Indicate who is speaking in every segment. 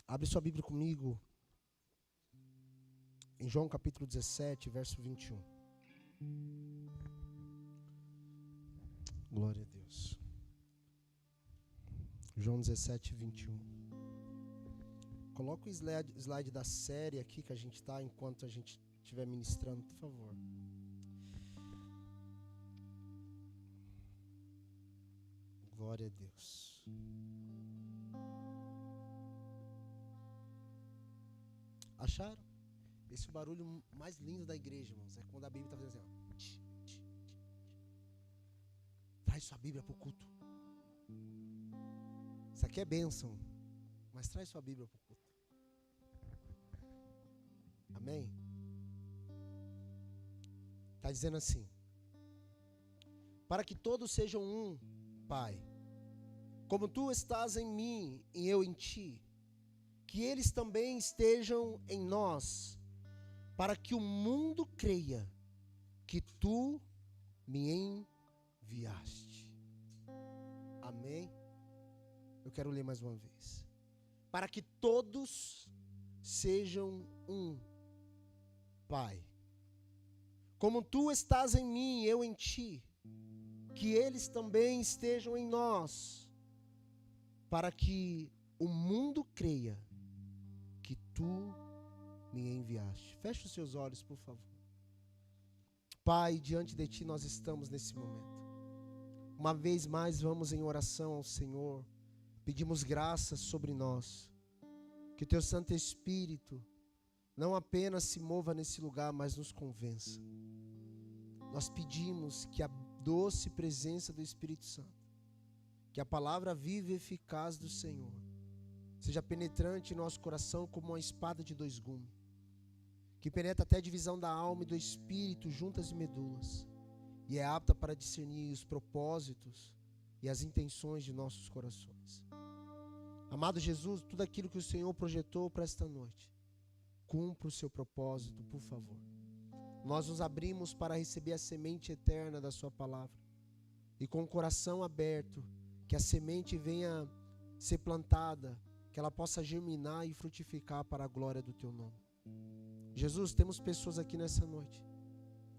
Speaker 1: Abre sua Bíblia comigo em João capítulo 17, verso 21. Glória a Deus. João 17, 21. Coloca o slide da série aqui que a gente está enquanto a gente estiver ministrando, por favor. Glória a Deus. Acharam? Esse é o barulho mais lindo da igreja, irmãos. É quando a Bíblia está fazendo assim, ó. Traz sua Bíblia para o culto. Isso aqui é bênção. Mas traz sua Bíblia para o culto. Amém? Está dizendo assim: para que todos sejam um, Pai, como tu estás em mim e eu em ti, que eles também estejam em nós, para que o mundo creia que tu me enviaste. Amém? Eu quero ler mais uma vez. Para que todos sejam um, Pai, como tu estás em mim e eu em ti, que eles também estejam em nós, para que o mundo creia que tu me enviaste. Feche os seus olhos, por favor. Pai, diante de ti nós estamos nesse momento. Uma vez mais vamos em oração ao Senhor. Pedimos graça sobre nós. Que o teu Santo Espírito não apenas se mova nesse lugar, mas nos convença. Nós pedimos que a doce presença do Espírito Santo, que a palavra viva e eficaz do Senhor, seja penetrante em nosso coração como uma espada de dois gumes, que penetra até a divisão da alma e do espírito, juntas e medulas, e é apta para discernir os propósitos e as intenções de nossos corações. Amado Jesus, tudo aquilo que o Senhor projetou para esta noite, cumpra o seu propósito, por favor. Nós nos abrimos para receber a semente eterna da sua palavra, e com o coração aberto, que a semente venha ser plantada, que ela possa germinar e frutificar para a glória do teu nome. Jesus, temos pessoas aqui nessa noite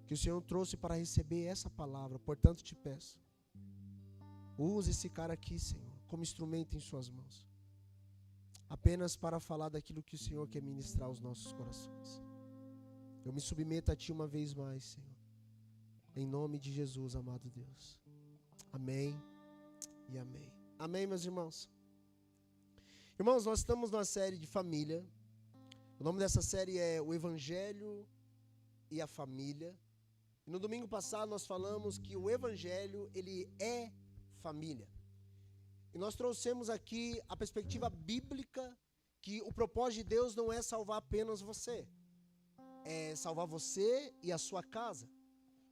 Speaker 1: que o Senhor trouxe para receber essa palavra, portanto te peço, use esse cara aqui, Senhor, como instrumento em suas mãos, apenas para falar daquilo que o Senhor quer ministrar aos nossos corações. Eu me submeto a ti uma vez mais, Senhor, em nome de Jesus, amado Deus. Amém e amém. Amém, meus irmãos. Irmãos, nós estamos numa série de família. O nome dessa série é O Evangelho e a Família. E no domingo passado nós falamos que o Evangelho, ele é família. E nós trouxemos aqui a perspectiva bíblica que o propósito de Deus não é salvar apenas você, é salvar você e a sua casa.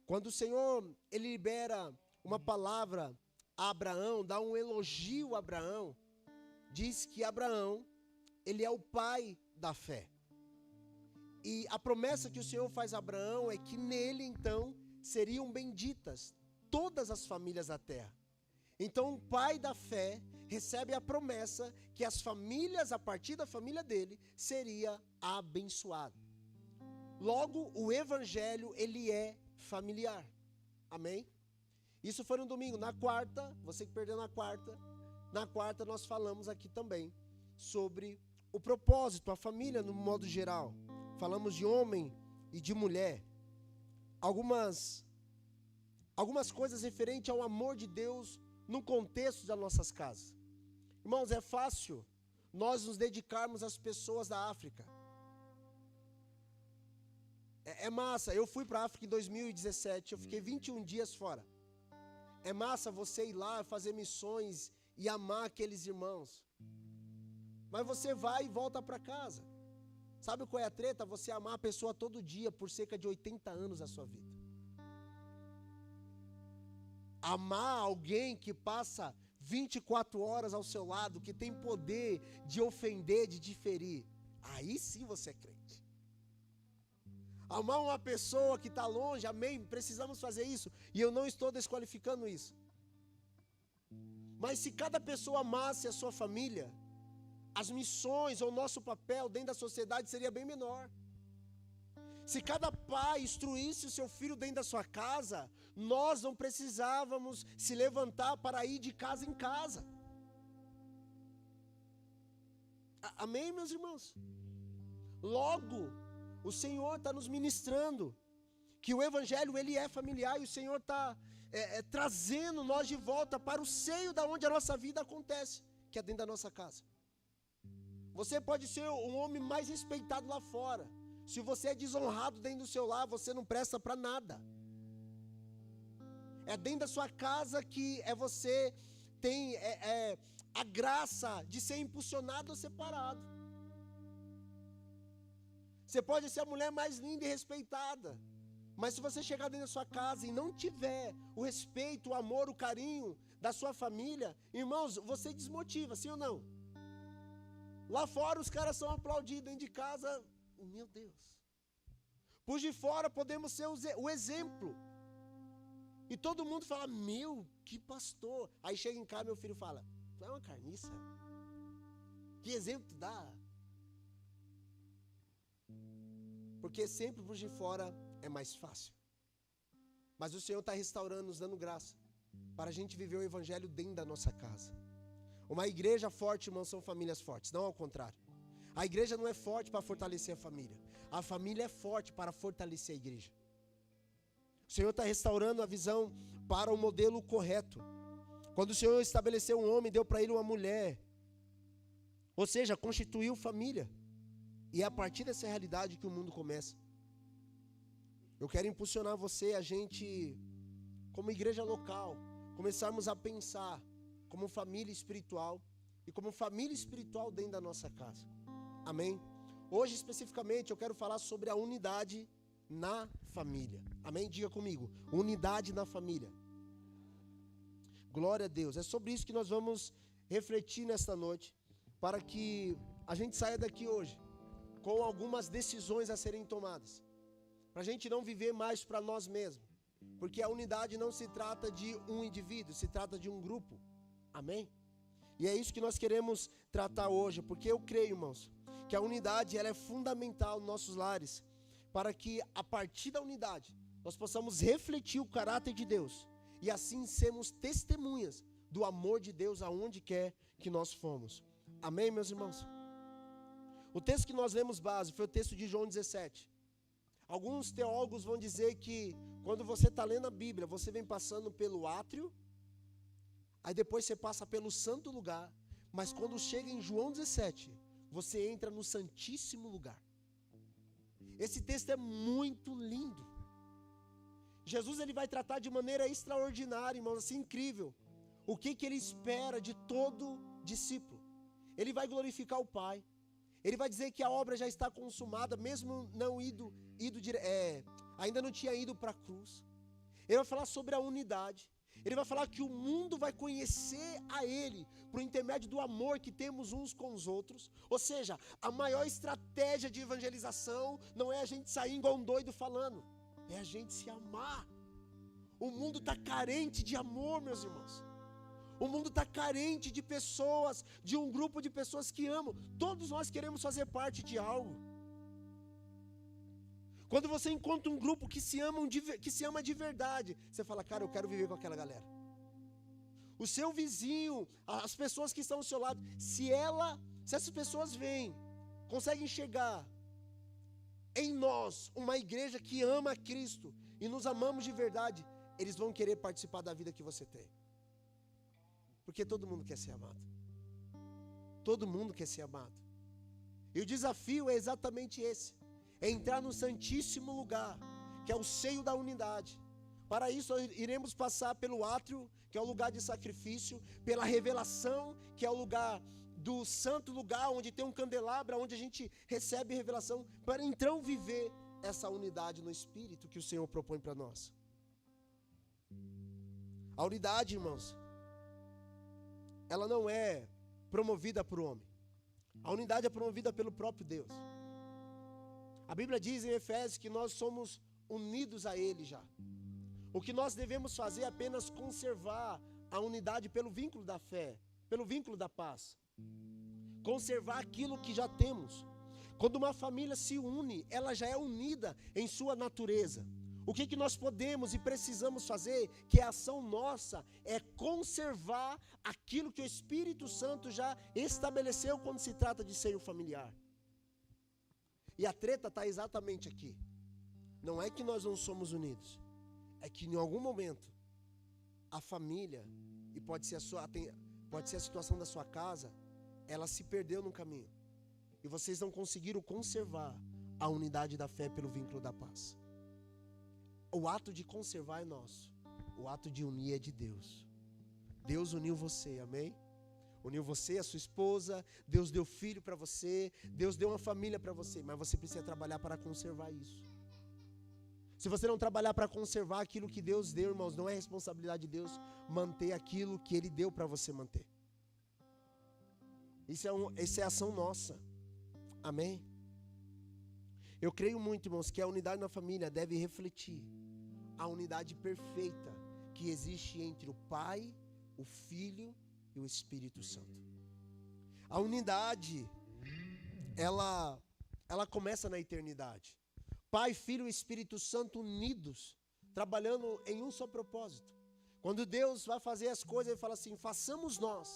Speaker 1: Quando o Senhor, ele libera uma palavra a Abraão, dá um elogio a Abraão, diz que Abraão, ele é o pai da fé. E a promessa que o Senhor faz a Abraão é que nele, então, seriam benditas todas as famílias da terra. Então, o pai da fé recebe a promessa que as famílias, a partir da família dele, seria abençoado. Logo, o Evangelho, ele é familiar. Amém? Isso foi no domingo. Na quarta, você que perdeu na quarta nós falamos aqui também sobre o propósito, a família no modo geral. Falamos de homem e de mulher. Algumas coisas referentes ao amor de Deus no contexto das nossas casas. Irmãos, é fácil nós nos dedicarmos às pessoas da África. É massa, eu fui para a África em 2017, eu fiquei 21 dias fora. É massa você ir lá fazer missões e amar aqueles irmãos. Mas você vai e volta para casa. Sabe qual é a treta? Você amar a pessoa todo dia por cerca de 80 anos da sua vida. Amar alguém que passa 24 horas ao seu lado, que tem poder de ofender, de diferir. Aí sim você é crente. Amar uma pessoa que está longe, amém, precisamos fazer isso. E eu não estou desqualificando isso. Mas se cada pessoa amasse a sua família, as missões ou o nosso papel dentro da sociedade seria bem menor. Se cada pai instruísse o seu filho dentro da sua casa, nós não precisávamos se levantar para ir de casa em casa. Amém, meus irmãos? Logo, o Senhor está nos ministrando que o Evangelho ele é familiar e o Senhor está trazendo nós de volta para o seio da onde a nossa vida acontece, que é dentro da nossa casa. Você pode ser um homem mais respeitado lá fora. Se você é desonrado dentro do seu lar, você não presta para nada. É dentro da sua casa que você tem a graça de ser impulsionado ou separado. Você pode ser a mulher mais linda e respeitada, mas se você chegar dentro da sua casa e não tiver o respeito, o amor, o carinho da sua família, irmãos, você desmotiva, sim ou não? Lá fora os caras são aplaudidos, dentro de casa, meu Deus. Por de fora podemos ser o exemplo. E todo mundo fala, meu, que pastor. Aí chega em casa, meu filho fala, tu é uma carniça? Que exemplo tu dá? Porque sempre por de fora é mais fácil. Mas o Senhor está restaurando, nos dando graça, para a gente viver o Evangelho dentro da nossa casa. Uma igreja forte, irmãos, são famílias fortes, não ao contrário. A igreja não é forte para fortalecer a família. A família é forte para fortalecer a igreja. O Senhor está restaurando a visão para o modelo correto. Quando o Senhor estabeleceu um homem, deu para ele uma mulher. Ou seja, constituiu família. E é a partir dessa realidade que o mundo começa. Eu quero impulsionar você, a gente, como igreja local, começarmos a pensar como família espiritual e como família espiritual dentro da nossa casa. Amém? Hoje, especificamente, eu quero falar sobre a unidade na família. Amém? Diga comigo, unidade na família. Glória a Deus. É sobre isso que nós vamos refletir nesta noite, para que a gente saia daqui hoje com algumas decisões a serem tomadas. Para a gente não viver mais para nós mesmos. Porque a unidade não se trata de um indivíduo, se trata de um grupo. Amém? E é isso que nós queremos tratar hoje, porque eu creio, irmãos, que a unidade ela é fundamental nos nossos lares, para que a partir da unidade nós possamos refletir o caráter de Deus e assim sermos testemunhas do amor de Deus aonde quer que nós fomos. Amém, meus irmãos? O texto que nós lemos base foi o texto de João 17. Alguns teólogos vão dizer que quando você está lendo a Bíblia, você vem passando pelo átrio, aí depois você passa pelo santo lugar, mas quando chega em João 17, você entra no santíssimo lugar. Esse texto é muito lindo. Jesus ele vai tratar de maneira extraordinária, irmãos, assim incrível, o que ele espera de todo discípulo. Ele vai glorificar o Pai. Ele vai dizer que a obra já está consumada, mesmo não ainda não tinha ido para a cruz. Ele vai falar sobre a unidade. Ele vai falar que o mundo vai conhecer a Ele por intermédio do amor que temos uns com os outros. Ou seja, a maior estratégia de evangelização não é a gente sair igual um doido falando, é a gente se amar. O mundo está carente de amor, meus irmãos. O mundo está carente de pessoas, de um grupo de pessoas que amam. Todos nós queremos fazer parte de algo. Quando você encontra um grupo que se ama de verdade, você fala, cara, eu quero viver com aquela galera. O seu vizinho, as pessoas que estão ao seu lado, se essas pessoas vêm, conseguem enxergar em nós uma igreja que ama a Cristo e nos amamos de verdade, eles vão querer participar da vida que você tem. Porque todo mundo quer ser amado. Todo mundo quer ser amado. E o desafio é exatamente esse. É entrar no santíssimo lugar, que é o seio da unidade. Para isso nós iremos passar pelo átrio, que é o lugar de sacrifício, pela revelação, que é o lugar do santo lugar, onde tem um candelabro, onde a gente recebe revelação, para então viver essa unidade no Espírito que o Senhor propõe para nós. A unidade, irmãos, ela não é promovida por homem. A unidade é promovida pelo próprio Deus. A Bíblia diz em Efésios que nós somos unidos a Ele já. O que nós devemos fazer é apenas conservar a unidade pelo vínculo da fé, pelo vínculo da paz. conservar aquilo que já temos. Quando uma família se une, ela já é unida em sua natureza. O que nós podemos e precisamos fazer, que é ação nossa, é conservar aquilo que o Espírito Santo já estabeleceu quando se trata de seio familiar. E a treta está exatamente aqui. Não é que nós não somos unidos, é que em algum momento a família, e pode ser a situação da sua casa, ela se perdeu no caminho. E vocês não conseguiram conservar a unidade da fé pelo vínculo da paz. O ato de conservar é nosso. O ato de unir é de Deus. Deus uniu você, amém? Uniu você, a sua esposa. Deus deu filho para você. Deus deu uma família para você. Mas você precisa trabalhar para conservar isso. Se você não trabalhar para conservar aquilo que Deus deu, irmãos, não é responsabilidade de Deus manter aquilo que Ele deu para você manter. Isso é ação nossa. Amém? Eu creio muito, irmãos, que a unidade na família deve refletir a unidade perfeita que existe entre o Pai, o Filho e o Espírito Santo. A unidade, ela começa na eternidade. Pai, Filho e Espírito Santo unidos, trabalhando em um só propósito. Quando Deus vai fazer as coisas, Ele fala assim: façamos nós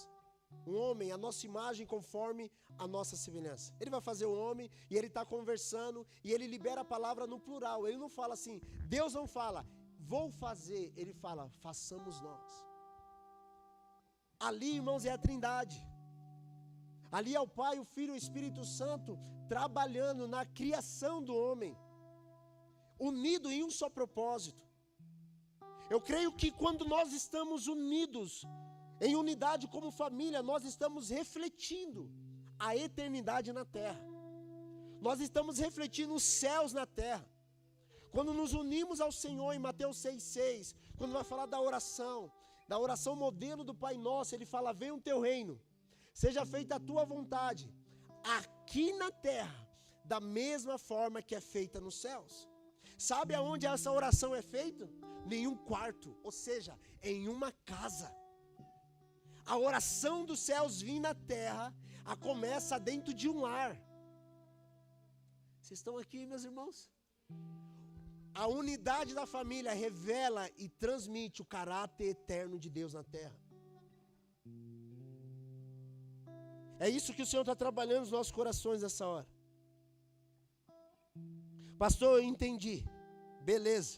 Speaker 1: um homem, a nossa imagem conforme a nossa semelhança. Ele vai fazer o homem e Ele está conversando e Ele libera a palavra no plural. Ele não fala assim, Deus não fala, vou fazer. Ele fala, façamos nós. Ali, irmãos, é a Trindade. Ali é o Pai, o Filho e o Espírito Santo trabalhando na criação do homem, unido em um só propósito. Eu creio que quando nós estamos unidos em unidade como família, nós estamos refletindo a eternidade na terra. Nós estamos refletindo os céus na terra. Quando nos unimos ao Senhor em Mateus 6,6, quando vai falar da oração modelo do Pai Nosso, Ele fala, venha o teu reino, seja feita a tua vontade, aqui na terra, da mesma forma que é feita nos céus. Sabe aonde essa oração é feita? Nenhum quarto, ou seja, em uma casa. A oração dos céus vir na terra, começa dentro de um lar. Vocês estão aqui, meus irmãos? A unidade da família revela e transmite o caráter eterno de Deus na terra. É isso que o Senhor está trabalhando nos nossos corações nessa hora. Pastor, eu entendi. Beleza.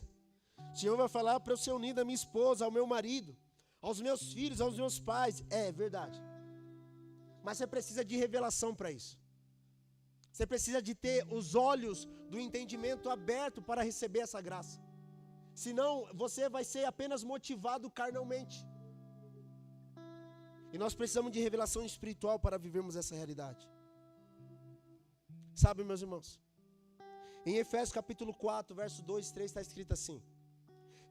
Speaker 1: O Senhor vai falar para eu ser unido à minha esposa, ao meu marido, aos meus filhos, aos meus pais. É verdade. Mas você precisa de revelação para isso. Você precisa de ter os olhos do entendimento aberto para receber essa graça. Senão, você vai ser apenas motivado carnalmente. E nós precisamos de revelação espiritual para vivermos essa realidade. Sabe, meus irmãos? Em Efésios capítulo 4, verso 2 e 3 está escrito assim: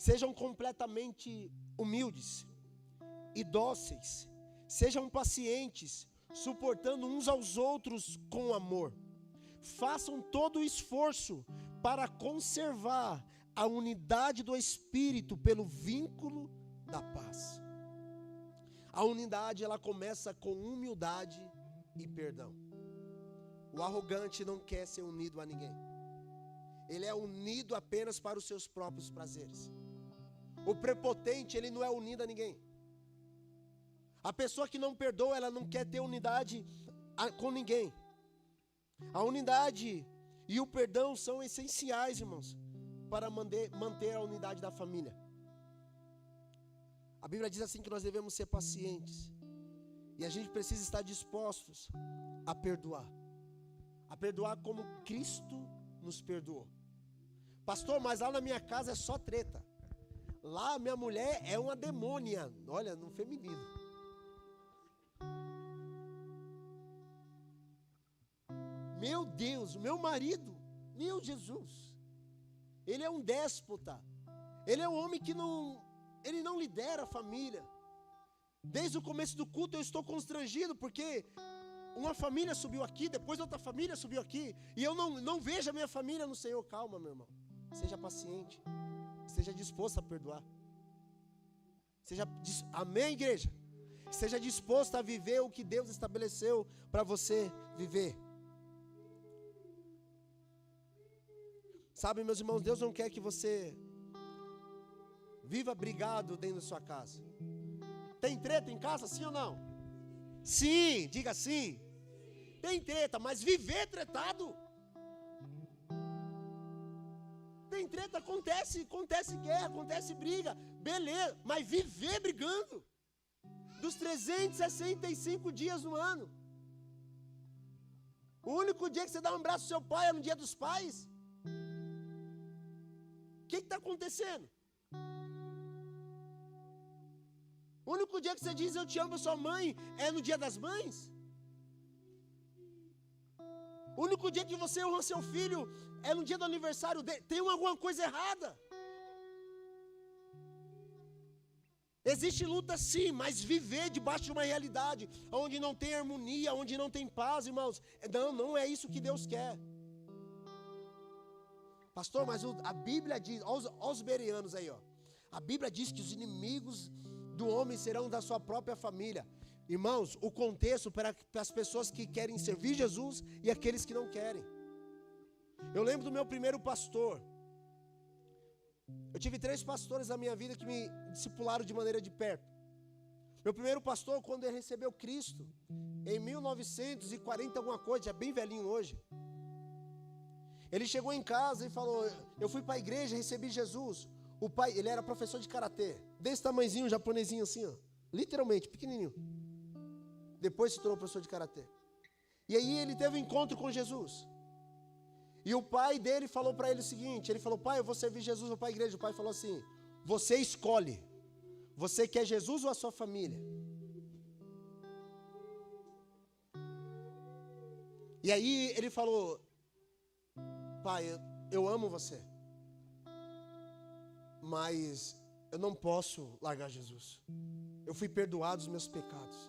Speaker 1: sejam completamente humildes e dóceis, sejam pacientes, suportando uns aos outros com amor. Façam todo o esforço para conservar a unidade do Espírito pelo vínculo da paz. A unidade, ela começa com humildade e perdão. O arrogante não quer ser unido a ninguém. Ele é unido apenas para os seus próprios prazeres. O prepotente, ele não é unido a ninguém. A pessoa que não perdoa, ela não quer ter unidade com ninguém. A unidade e o perdão são essenciais, irmãos, para manter a unidade da família. A Bíblia diz assim que nós devemos ser pacientes. E a gente precisa estar dispostos a perdoar. A perdoar como Cristo nos perdoou. Pastor, mas lá na minha casa é só treta. Lá minha mulher é uma demônia. Olha, no feminino. Meu Deus, meu marido, meu Jesus. Ele é um déspota. Ele é um homem que ele não lidera a família. Desde o começo do culto eu estou constrangido, porque uma família subiu aqui, depois outra família subiu aqui, e eu não vejo a minha família no Senhor. Calma, meu irmão. Seja paciente. Seja disposto a perdoar. Amém, igreja? Esteja disposto a viver o que Deus estabeleceu para você viver. Sabe, meus irmãos, Deus não quer que você viva brigado dentro da sua casa. Tem treta em casa, sim ou não? Sim, diga sim. Tem treta, mas viver tretado. Tem treta, acontece guerra, acontece briga, beleza, mas viver brigando. Dos 365 dias no ano. O único dia que você dá um abraço ao seu pai é no dia dos pais. O que está acontecendo? O único dia que você diz eu te amo a sua mãe é no dia das mães. O único dia que você honra seu filho é no dia do aniversário dele. Tem alguma coisa errada. Existe luta sim, mas viver debaixo de uma realidade onde não tem harmonia, onde não tem paz, irmãos, não é isso que Deus quer. Pastor, mas a Bíblia diz, olha os bereanos aí, ó. A Bíblia diz que os inimigos do homem serão da sua própria família. Irmãos, o contexto para as pessoas que querem servir Jesus e aqueles que não querem. Eu lembro do meu primeiro pastor. Eu tive 3 pastores na minha vida que me discipularam de maneira de perto. Meu primeiro pastor, quando ele recebeu Cristo, em 1940 alguma coisa, é bem velhinho hoje. Ele chegou em casa e falou, eu fui para a igreja, recebi Jesus. O pai, ele era professor de karatê, desse tamanhozinho, japonesinho assim, ó, literalmente, pequenininho. Depois se tornou professor de karatê. E aí ele teve um encontro com Jesus. E o pai dele falou para ele o seguinte, ele falou, pai, eu vou servir Jesus, vou para a igreja. O pai falou assim, você escolhe, você quer Jesus ou a sua família? E aí ele falou, pai, eu amo você, mas eu não posso largar Jesus. Eu fui perdoado dos meus pecados.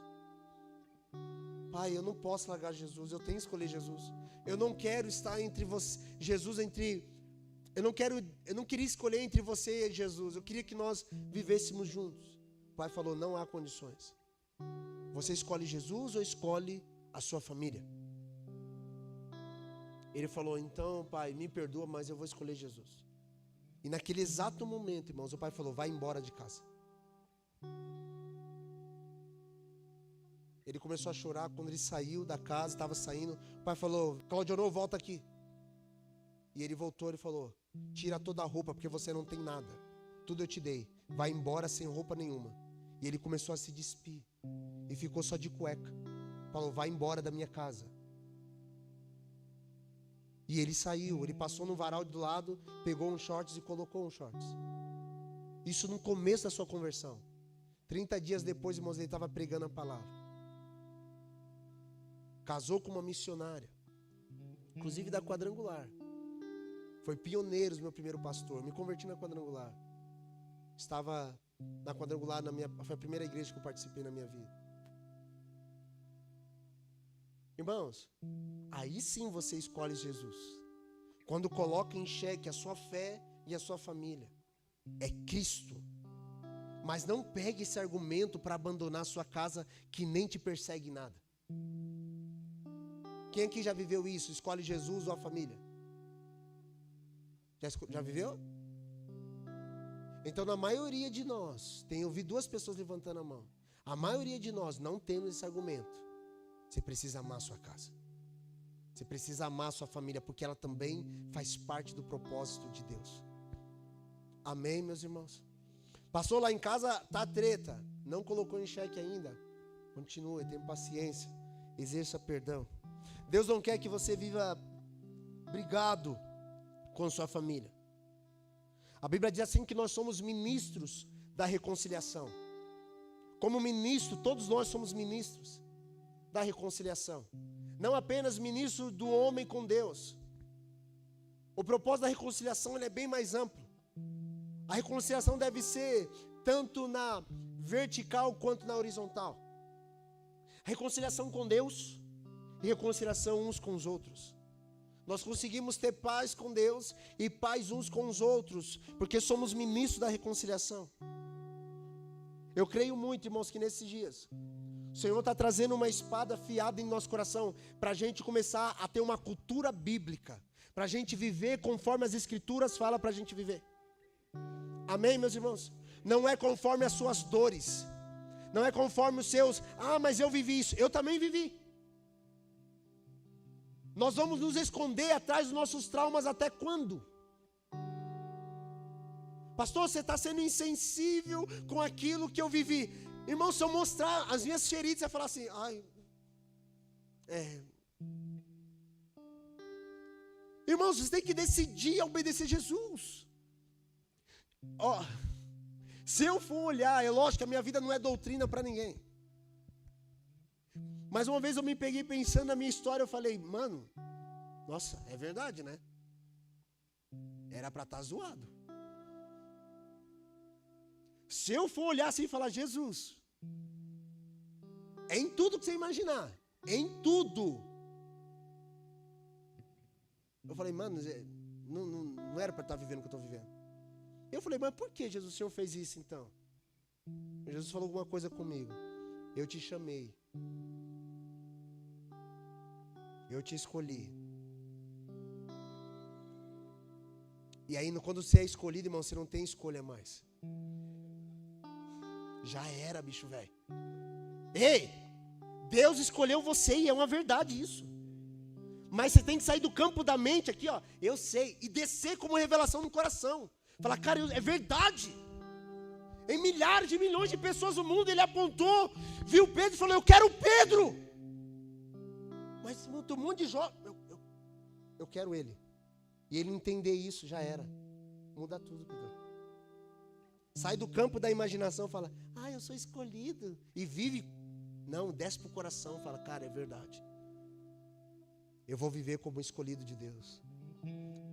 Speaker 1: Pai, eu não posso largar Jesus, eu tenho que escolher Jesus. Eu não quero estar entre você, Jesus entre... Eu não queria escolher entre você e Jesus. Eu queria que nós vivêssemos juntos. O pai falou, não há condições. Você escolhe Jesus ou escolhe a sua família? Ele falou, então, pai, me perdoa, mas eu vou escolher Jesus. E naquele exato momento, irmãos, o pai falou, vai embora de casa. Ele começou a chorar quando ele saiu da casa, estava saindo. O pai falou, Claudionor, volta aqui. E ele voltou e falou, tira toda a roupa, porque você não tem nada. Tudo eu te dei. Vai embora sem roupa nenhuma. E ele começou a se despir. E ficou só de cueca. Falou, vai embora da minha casa. E ele saiu, ele passou no varal do lado, pegou uns shorts e colocou uns shorts. Isso no começo da sua conversão. 30 dias depois, irmãos, ele estava pregando a palavra. Casou com uma missionária, inclusive da Quadrangular. Foi pioneiro, meu primeiro pastor. Me converti na Quadrangular. Estava na Quadrangular, foi a primeira igreja que eu participei na minha vida. Irmãos, aí sim você escolhe Jesus. Quando coloca em xeque a sua fé e a sua família. É Cristo. Mas não pegue esse argumento para abandonar sua casa que nem te persegue nada. Quem aqui já viveu isso? Escolhe Jesus ou a família? Já viveu? Então, na maioria de nós, tenho ouvido 2 pessoas levantando a mão. A maioria de nós não temos esse argumento. Você precisa amar a sua casa. Você precisa amar a sua família, porque ela também faz parte do propósito de Deus. Amém, meus irmãos? Passou lá em casa, tá treta. Não colocou em xeque ainda. Continue, tenha paciência. Exerça perdão. Deus não quer que você viva brigado com sua família. A Bíblia diz assim que nós somos ministros da reconciliação. Como ministro, todos nós somos ministros da reconciliação. Não apenas ministro do homem com Deus. O propósito da reconciliação ele é bem mais amplo. A reconciliação deve ser tanto na vertical quanto na horizontal. Reconciliação com Deus e reconciliação uns com os outros. Nós conseguimos ter paz com Deus e paz uns com os outros, porque somos ministros da reconciliação. Eu creio muito, irmãos, que nesses dias o Senhor está trazendo uma espada afiada em nosso coração, para a gente começar a ter uma cultura bíblica, para a gente viver conforme as Escrituras falam para a gente viver. Amém, meus irmãos? Não é conforme as suas dores, não é conforme os seus, mas eu vivi isso, eu também vivi. Nós vamos nos esconder atrás dos nossos traumas até quando? Pastor, você está sendo insensível com aquilo que eu vivi. Irmão, se eu mostrar as minhas feridas, você vai falar assim, Irmãos, você tem que decidir a obedecer Jesus. Se eu for olhar, é lógico que a minha vida não é doutrina para ninguém. Mas uma vez eu me peguei pensando na minha história, eu falei, mano, nossa, é verdade, né? Era para estar zoado. Se eu for olhar assim e falar, Jesus, é em tudo que você imaginar, em tudo. Eu falei, mano, não era para estar vivendo o que eu estou vivendo. Eu falei, mas por que Jesus, o Senhor fez isso então? Jesus falou alguma coisa comigo. Eu te chamei. Eu te escolhi. E aí, quando você é escolhido, irmão, você não tem escolha mais. Já era, bicho velho. Ei, Deus escolheu você e é uma verdade isso. Mas você tem que sair do campo da mente aqui, eu sei, e descer como revelação no coração. Falar, cara, é verdade. Em milhares de milhões de pessoas no mundo, ele apontou, viu Pedro e falou, eu quero o Pedro. Mas tem um monte de jovens, eu quero ele. E ele entender isso, já era. Muda tudo, Pedro. Sai do campo da imaginação, fala, eu sou escolhido. E vive, não, desce pro coração, fala, cara, é verdade. Eu vou viver como escolhido de Deus.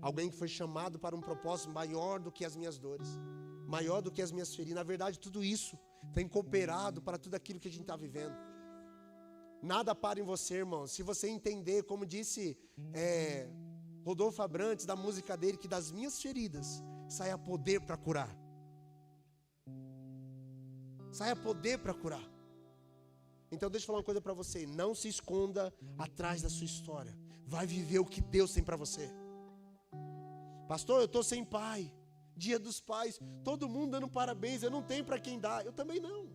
Speaker 1: Alguém que foi chamado para um propósito maior do que as minhas dores, maior do que as minhas feridas. Na verdade, tudo isso tem cooperado para tudo aquilo que a gente está vivendo. Nada para em você, irmão. Se você entender, como disse Rodolfo Abrantes, da música dele, que das minhas feridas saia poder para curar. Saia poder para curar. Então deixa eu falar uma coisa para você. Não se esconda atrás da sua história. Vai viver o que Deus tem para você. Pastor, eu estou sem pai. Dia dos pais. Todo mundo dando parabéns. Eu não tenho para quem dar. Eu também não.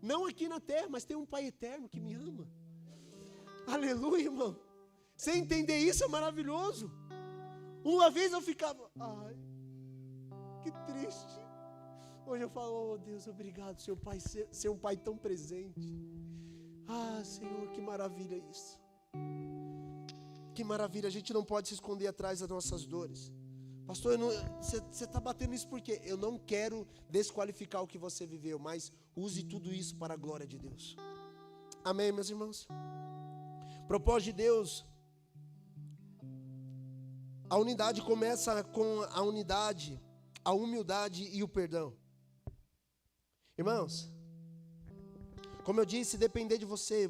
Speaker 1: Não aqui na terra, mas tem um pai eterno que me ama. Aleluia, irmão. Você entender isso é maravilhoso. Uma vez eu ficava, que triste. Hoje eu falo, Deus, obrigado, seu pai, ser um pai tão presente. Senhor, que maravilha isso. Que maravilha, a gente não pode se esconder atrás das nossas dores. Pastor, você está batendo isso por quê? Eu não quero desqualificar o que você viveu, mas use tudo isso para a glória de Deus. Amém, meus irmãos? Propósito de Deus. A unidade começa com a unidade, a humildade e o perdão. Irmãos, como eu disse, depender de você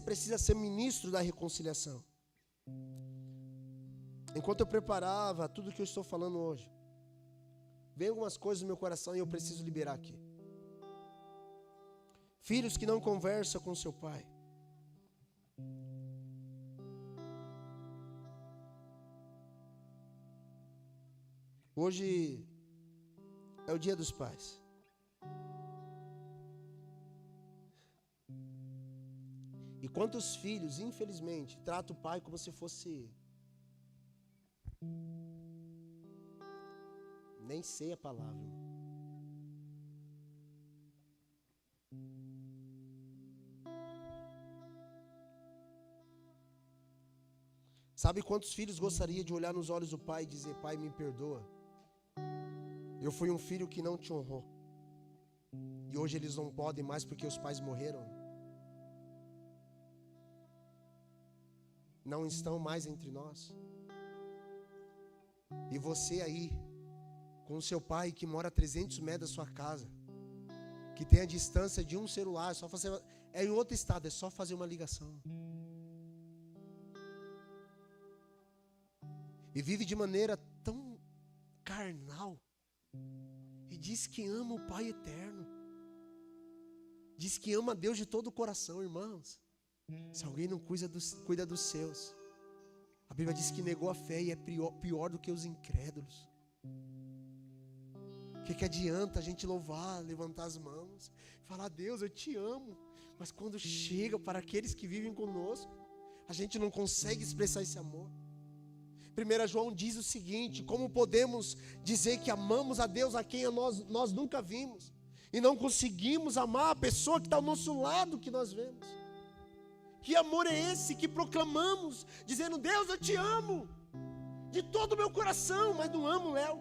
Speaker 1: precisa ser ministro da reconciliação. Enquanto eu preparava tudo que eu estou falando hoje, veio algumas coisas no meu coração e eu preciso liberar aqui. Filhos que não conversam com seu pai. Hoje é o dia dos pais. E quantos filhos, infelizmente, tratam o pai como se fosse... Nem sei a palavra. Sabe quantos filhos gostaria de olhar nos olhos do pai e dizer, pai, me perdoa. Eu fui um filho que não te honrou. E hoje eles não podem mais porque os pais morreram. Não estão mais entre nós. E você aí, com o seu pai que mora a 300 metros da sua casa, que tem a distância de um celular, é em outro estado, é só fazer uma ligação. E vive de maneira tão carnal. E diz que ama o Pai eterno. Diz que ama a Deus de todo o coração, irmãos. Se alguém não cuida dos seus, a Bíblia diz que negou a fé e é pior do que os incrédulos. O que adianta a gente louvar, levantar as mãos, falar, Deus, eu te amo, mas quando chega para aqueles que vivem conosco, a gente não consegue expressar esse amor. 1 João diz o seguinte: como podemos dizer que amamos a Deus a quem nós nunca vimos, e não conseguimos amar a pessoa que está ao nosso lado que nós vemos? Que amor é esse que proclamamos, dizendo, Deus, eu te amo, de todo o meu coração, mas não amo o Léo?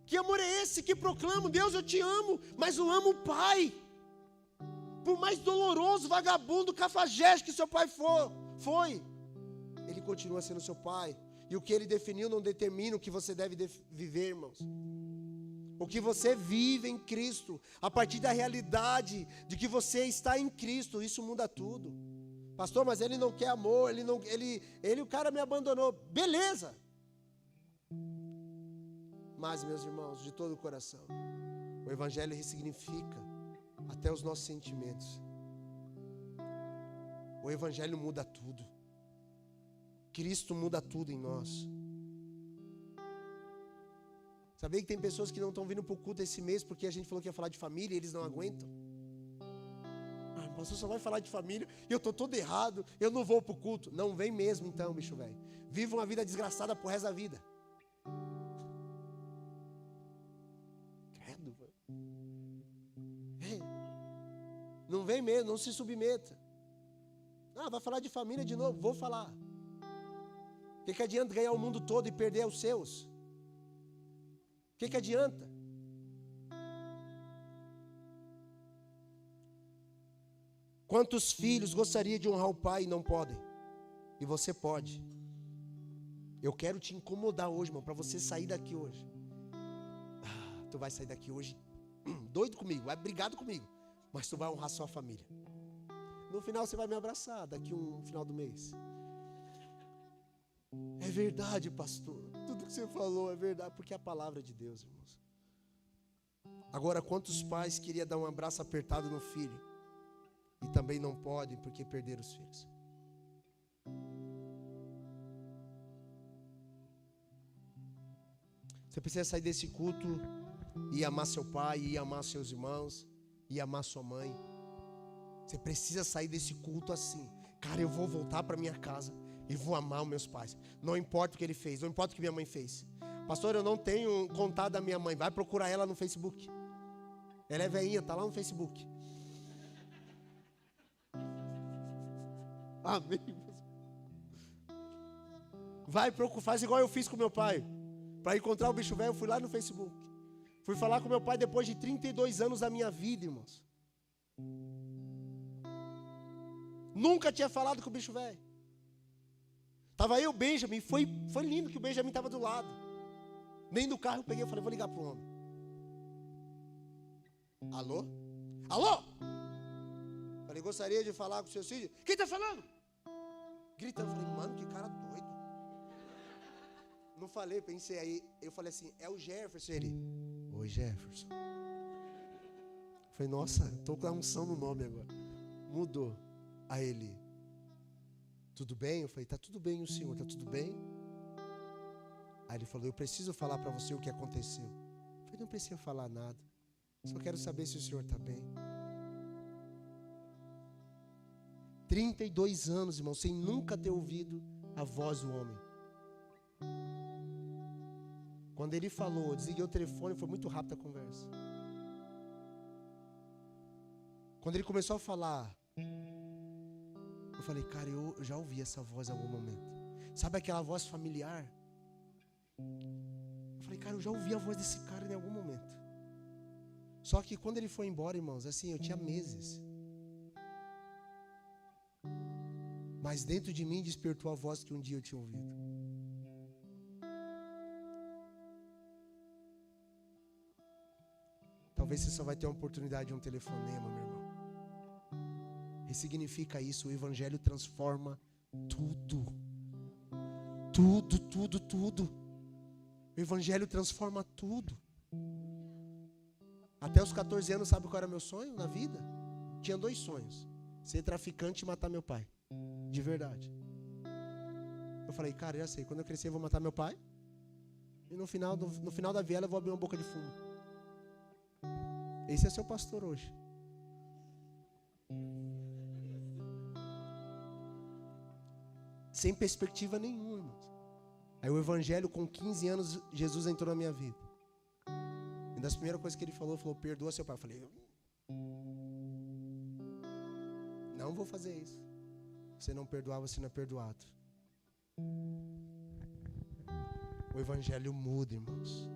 Speaker 1: Que amor é esse que proclamo, Deus, eu te amo, mas não amo o Pai? Por mais doloroso, vagabundo, cafajeste que seu pai foi, ele continua sendo seu pai. E o que ele definiu não determina o que você deve viver, irmãos. O que você vive em Cristo, a partir da realidade de que você está em Cristo, isso muda tudo. Pastor, mas ele não quer amor, o cara me abandonou. Beleza. Mas, meus irmãos, de todo o coração, o Evangelho ressignifica até os nossos sentimentos. O Evangelho muda tudo. Cristo muda tudo em nós. Sabia que tem pessoas que não estão vindo para o culto esse mês porque a gente falou que ia falar de família e eles não aguentam? Ah, o pastor só vai falar de família e eu estou todo errado, eu não vou para o culto. Não vem mesmo então, bicho velho. Viva uma vida desgraçada pro resto da vida. Credo, velho. Não vem mesmo, não se submeta. Ah, vai falar de família de novo? Vou falar. O que adianta ganhar o mundo todo e perder os seus? O que adianta? Quantos filhos gostariam de honrar o pai e não podem? E você pode. Eu quero te incomodar hoje, irmão, para você sair daqui hoje. Tu vai sair daqui hoje doido comigo, vai brigado comigo, mas tu vai honrar sua família. No final você vai me abraçar, daqui um final do mês. É verdade, pastor, tudo que você falou é verdade, porque é a palavra de Deus, irmãos. Agora, quantos pais queriam dar um abraço apertado no filho e também não podem porque perderam os filhos? Você precisa sair desse culto e amar seu pai, e amar seus irmãos, e amar sua mãe. Você precisa sair desse culto assim. Cara, eu vou voltar para minha casa e vou amar os meus pais. Não importa o que ele fez, não importa o que minha mãe fez. Pastor, eu não tenho contato da minha mãe. Vai procurar ela no Facebook. Ela é velhinha, está lá no Facebook. Amém. Vai procurar, faz igual eu fiz com meu pai. Para encontrar o bicho velho, eu fui lá no Facebook. Fui falar com meu pai depois de 32 anos da minha vida, irmãos. Nunca tinha falado com o bicho velho. Tava aí o Benjamin, foi lindo que o Benjamin estava do lado. Nem do carro eu peguei, eu falei, vou ligar para o homem. Alô? Alô? Falei, gostaria de falar com o seu filho. Quem está falando? Gritando, falei, mano, que cara doido. Não falei, pensei aí, eu falei assim, é o Jefferson. Ele, oi Jefferson. Falei, nossa, estou com a unção no nome agora. Mudou. Aí ele, tudo bem? Eu falei, tá tudo bem, o senhor, tá tudo bem? Aí ele falou, eu preciso falar para você o que aconteceu. Eu falei, não precisa falar nada, só quero saber se o senhor está bem. 32 anos, irmão, sem nunca ter ouvido a voz do homem. Quando ele falou, eu desliguei o telefone, foi muito rápida a conversa. Quando ele começou a falar, eu falei, cara, eu já ouvi essa voz em algum momento. Sabe aquela voz familiar? Eu falei, cara, eu já ouvi a voz desse cara em algum momento. Só que quando ele foi embora, irmãos, assim, eu tinha meses. Mas dentro de mim despertou a voz que um dia eu tinha ouvido. Talvez você só vai ter uma oportunidade de um telefonema, meu irmão. Ressignifica isso, o Evangelho transforma tudo. Tudo, tudo, tudo. O Evangelho transforma tudo. Até os 14 anos, sabe qual era meu sonho na vida? Tinha 2 sonhos. Ser traficante e matar meu pai. De verdade. Eu falei, cara, já sei, quando eu crescer eu vou matar meu pai. E no final da viela eu vou abrir uma boca de fumo. Esse é seu pastor hoje. Sem perspectiva nenhuma, irmãos. Aí o Evangelho, com 15 anos, Jesus entrou na minha vida. E das primeiras coisas que ele falou, perdoa seu pai. Eu falei, não vou fazer isso. Se não perdoar, você não é perdoado. O Evangelho muda, irmãos.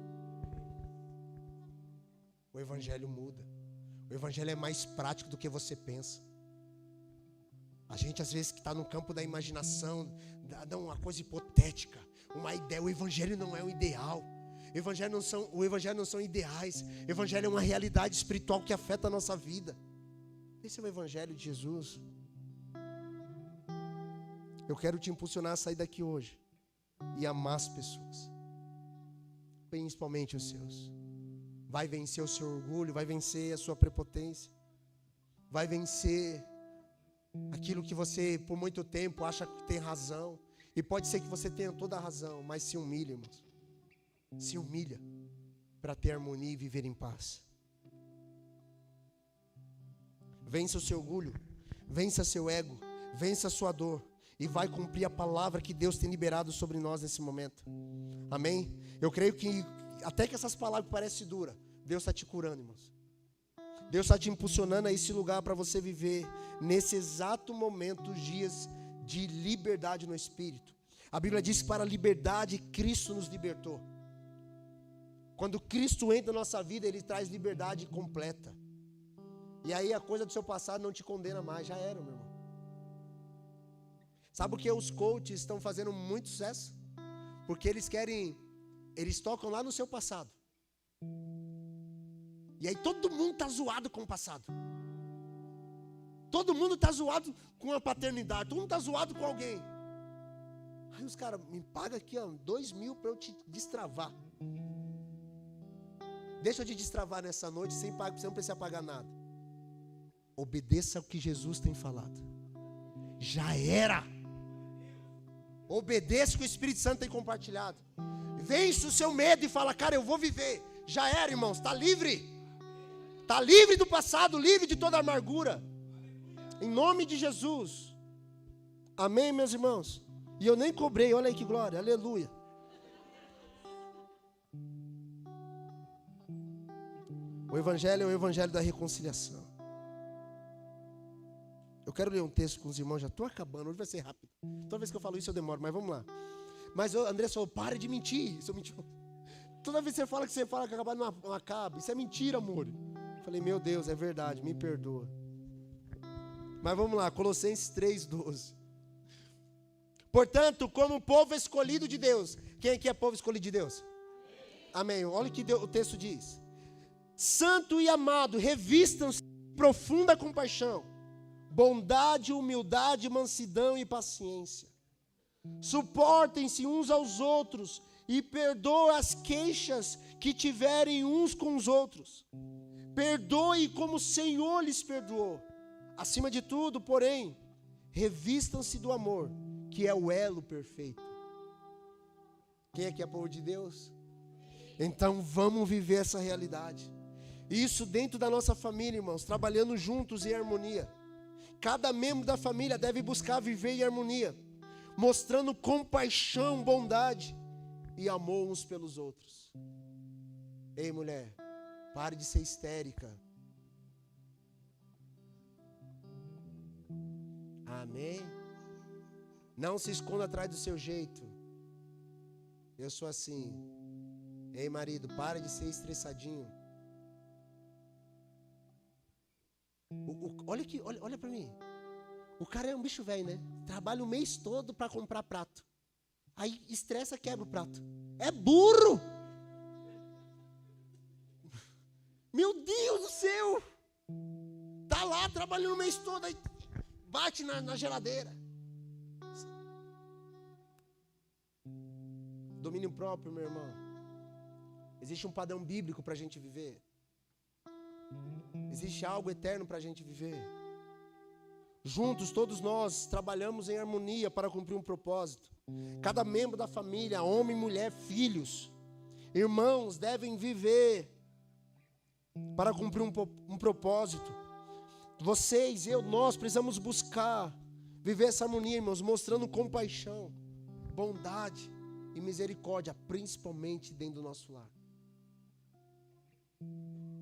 Speaker 1: O Evangelho muda. O Evangelho é mais prático do que você pensa. A gente às vezes que está no campo da imaginação, dá uma coisa hipotética, uma ideia. O Evangelho não é o ideal. O Evangelho não são ideais. O Evangelho é uma realidade espiritual que afeta a nossa vida. Esse é o Evangelho de Jesus. Eu quero te impulsionar a sair daqui hoje e amar as pessoas, principalmente os seus. Vai vencer o seu orgulho, vai vencer a sua prepotência, vai vencer aquilo que você por muito tempo acha que tem razão. E pode ser que você tenha toda a razão, mas se humilha, irmãos. Se humilha para ter harmonia e viver em paz. Vença o seu orgulho, vença seu ego, vença a sua dor e vai cumprir a palavra que Deus tem liberado sobre nós nesse momento. Amém? Eu creio que até que essas palavras parecem duras, Deus está te curando, irmãos. Deus está te impulsionando a esse lugar para você viver nesse exato momento os dias de liberdade no Espírito. A Bíblia diz que para a liberdade Cristo nos libertou. Quando Cristo entra na nossa vida, Ele traz liberdade completa. E aí a coisa do seu passado não te condena mais, já era, meu irmão. Sabe por que os coaches estão fazendo muito sucesso? Porque eles tocam lá no seu passado. E aí todo mundo está zoado com o passado. Todo mundo está zoado com a paternidade. Todo mundo está zoado com alguém. Aí os caras, me paga aqui, ó, 2.000 para eu te destravar. Deixa eu te destravar nessa noite, sem pagar, você não precisa pagar nada. Obedeça ao que Jesus tem falado. Já era. Obedeça o que o Espírito Santo tem compartilhado. Vence o seu medo e fala, cara, eu vou viver. Já era, irmãos, está livre. Está livre do passado, livre de toda amargura. Em nome de Jesus. Amém, meus irmãos? E eu nem cobrei, olha aí que glória, aleluia. O Evangelho é o Evangelho da reconciliação. Eu quero ler um texto com os irmãos, já estou acabando, hoje vai ser rápido. Toda vez que eu falo isso eu demoro, mas vamos lá. Mas André falou, pare de mentir. Isso é mentira. Toda vez que você fala que acabar não acaba. Isso é mentira, amor. Eu falei, meu Deus, é verdade, me perdoa. Mas vamos lá, Colossenses 3:12. Portanto, como povo escolhido de Deus. Quem aqui é povo escolhido de Deus? Amém. Olha o que o texto diz. Santo e amado, revistam-se de profunda compaixão, bondade, humildade, mansidão e paciência. Suportem-se uns aos outros e perdoem as queixas que tiverem uns com os outros. Perdoe como o Senhor lhes perdoou. Acima de tudo, porém, revistam-se do amor, que é o elo perfeito. Quem aqui é povo de Deus? Então vamos viver essa realidade. Isso dentro da nossa família, irmãos, trabalhando juntos em harmonia. Cada membro da família deve buscar viver em harmonia, mostrando compaixão, bondade e amor uns pelos outros. Ei, mulher, pare de ser histérica. Amém? Não se esconda atrás do seu jeito. Eu sou assim. Ei, marido, pare de ser estressadinho. Olha aqui, olha para mim. O cara é um bicho velho, né? Trabalha o mês todo para comprar prato. Aí estressa, quebra o prato. É burro! Meu Deus do céu! Tá lá trabalhando o mês todo, aí bate na geladeira. Domínio próprio, meu irmão. Existe um padrão bíblico para a gente viver. Existe algo eterno para a gente viver. Juntos, todos nós trabalhamos em harmonia para cumprir um propósito. Cada membro da família, homem, mulher, filhos, irmãos, devem viver para cumprir um propósito. Vocês, nós precisamos buscar viver essa harmonia, irmãos, mostrando compaixão, bondade e misericórdia, principalmente dentro do nosso lar.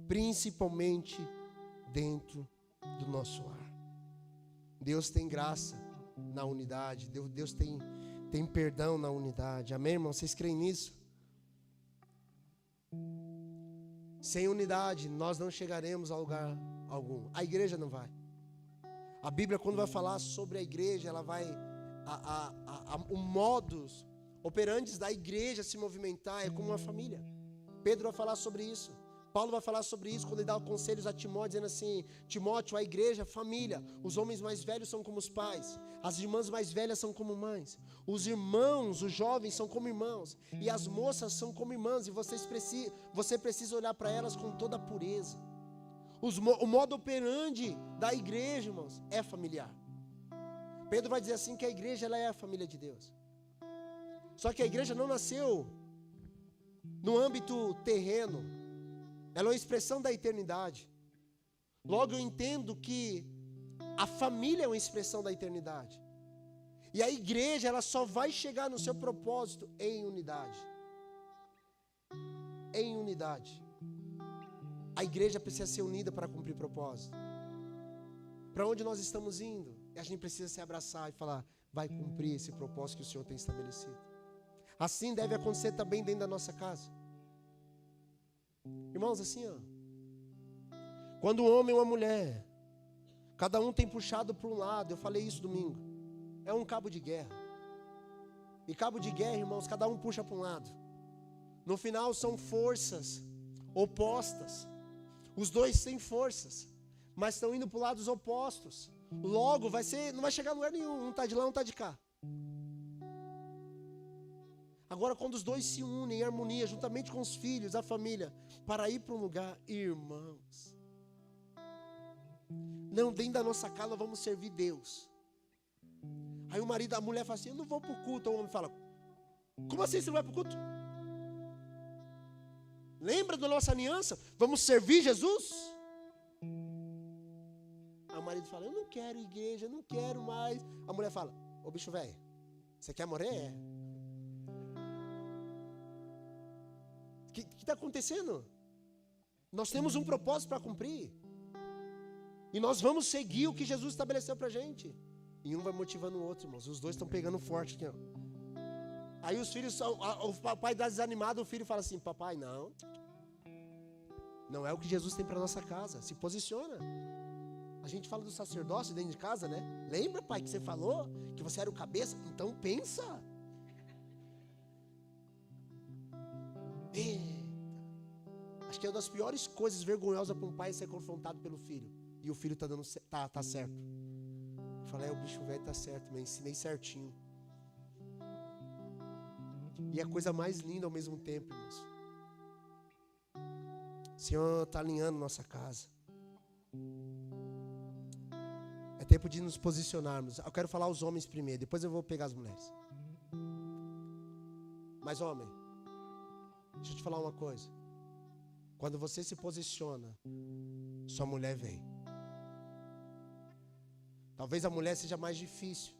Speaker 1: Principalmente dentro do nosso lar. Deus tem graça na unidade. Deus tem perdão na unidade. Amém, irmão? Vocês creem nisso? Sem unidade, nós não chegaremos a lugar algum. A igreja não vai. A Bíblia, quando vai falar sobre a igreja, ela vai... o modus operandi da igreja se movimentar é como uma família. Pedro vai falar sobre isso. Paulo vai falar sobre isso quando ele dá conselhos a Timóteo, dizendo assim: Timóteo, a igreja, a família, os homens mais velhos são como os pais, as irmãs mais velhas são como mães, os irmãos, os jovens são como irmãos, e as moças são como irmãs, e você precisa olhar para elas com toda a pureza. O modo operandi da igreja, irmãos, é familiar. Pedro vai dizer assim que a igreja, ela é a família de Deus. Só que a igreja não nasceu no âmbito terreno. Ela é uma expressão da eternidade. Logo eu entendo que a família é uma expressão da eternidade. E a igreja, ela só vai chegar no seu propósito em unidade. Em unidade. A igreja precisa ser unida para cumprir propósito. Para onde nós estamos indo? A gente precisa se abraçar e falar: vai cumprir esse propósito que o Senhor tem estabelecido. Assim deve acontecer também dentro da nossa casa. Irmãos, assim, quando um homem e uma mulher, cada um tem puxado para um lado, eu falei isso domingo, é um cabo de guerra. E cabo de guerra, irmãos, cada um puxa para um lado. No final são forças opostas. Os dois têm forças, mas estão indo para os lados opostos. Logo não vai chegar a lugar nenhum, um está de lá, um está de cá. Agora, quando os dois se unem em harmonia, juntamente com os filhos, a família, para ir para um lugar, irmãos, não, dentro da nossa casa vamos servir Deus. Aí a mulher fala assim: eu não vou para o culto. O homem fala: como assim você não vai para o culto? Lembra da nossa aliança? Vamos servir Jesus? Aí o marido fala: eu não quero igreja, não quero mais. A mulher fala: ô bicho velho, você quer morrer? O que está acontecendo? Nós temos um propósito para cumprir. E nós vamos seguir o que Jesus estabeleceu para a gente. E um vai motivando o outro, irmãos. Os dois estão pegando forte aqui, ó. Aí os filhos, o papai dá desanimado, o filho fala assim: papai, não. Não é o que Jesus tem para nossa casa. Se posiciona. A gente fala do sacerdócio dentro de casa, né? Lembra, pai, que você falou que você era o cabeça? Então pensa. Eita. Acho que é uma das piores coisas vergonhosas para um pai ser confrontado pelo filho. E o filho tá certo. Eu falei: o bicho velho tá certo, mas ensinei certinho. E é a coisa mais linda ao mesmo tempo, irmãos. O Senhor está alinhando nossa casa. É tempo de nos posicionarmos. Eu quero falar aos homens primeiro, depois eu vou pegar as mulheres. Mas homem, deixa eu te falar uma coisa. Quando você se posiciona, sua mulher vem. Talvez a mulher seja mais difícil.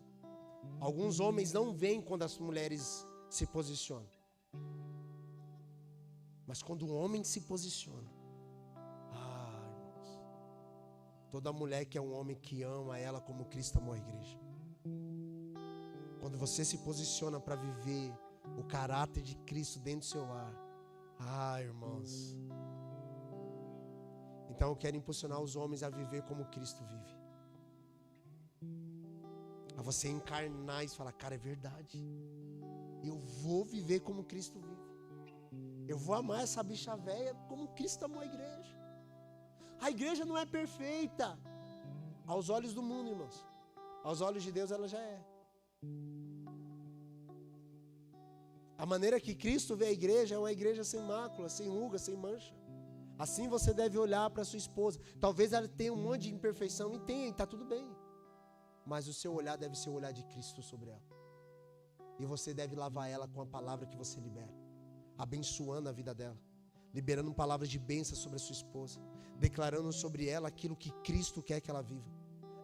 Speaker 1: Alguns homens não vêm quando as mulheres se posicionam. Mas quando um homem se posiciona, irmãos, toda mulher que é um homem que ama ela como Cristo amou a igreja. Quando você se posiciona para viver o caráter de Cristo dentro do seu lar, irmãos. Então eu quero impulsionar os homens a viver como Cristo vive. A você encarnar e falar: cara, é verdade. Eu vou viver como Cristo vive. Eu vou amar essa bicha velha como Cristo amou a igreja. A igreja não é perfeita aos olhos do mundo, irmãos. Aos olhos de Deus ela já é. A maneira que Cristo vê a igreja é uma igreja sem mácula, sem ruga, sem mancha. Assim você deve olhar para sua esposa. Talvez ela tenha um monte de imperfeição, e tem, está tudo bem. Mas o seu olhar deve ser o olhar de Cristo sobre ela. E você deve lavar ela com a palavra que você libera, abençoando a vida dela, liberando palavras de bênção sobre a sua esposa, declarando sobre ela aquilo que Cristo quer que ela viva,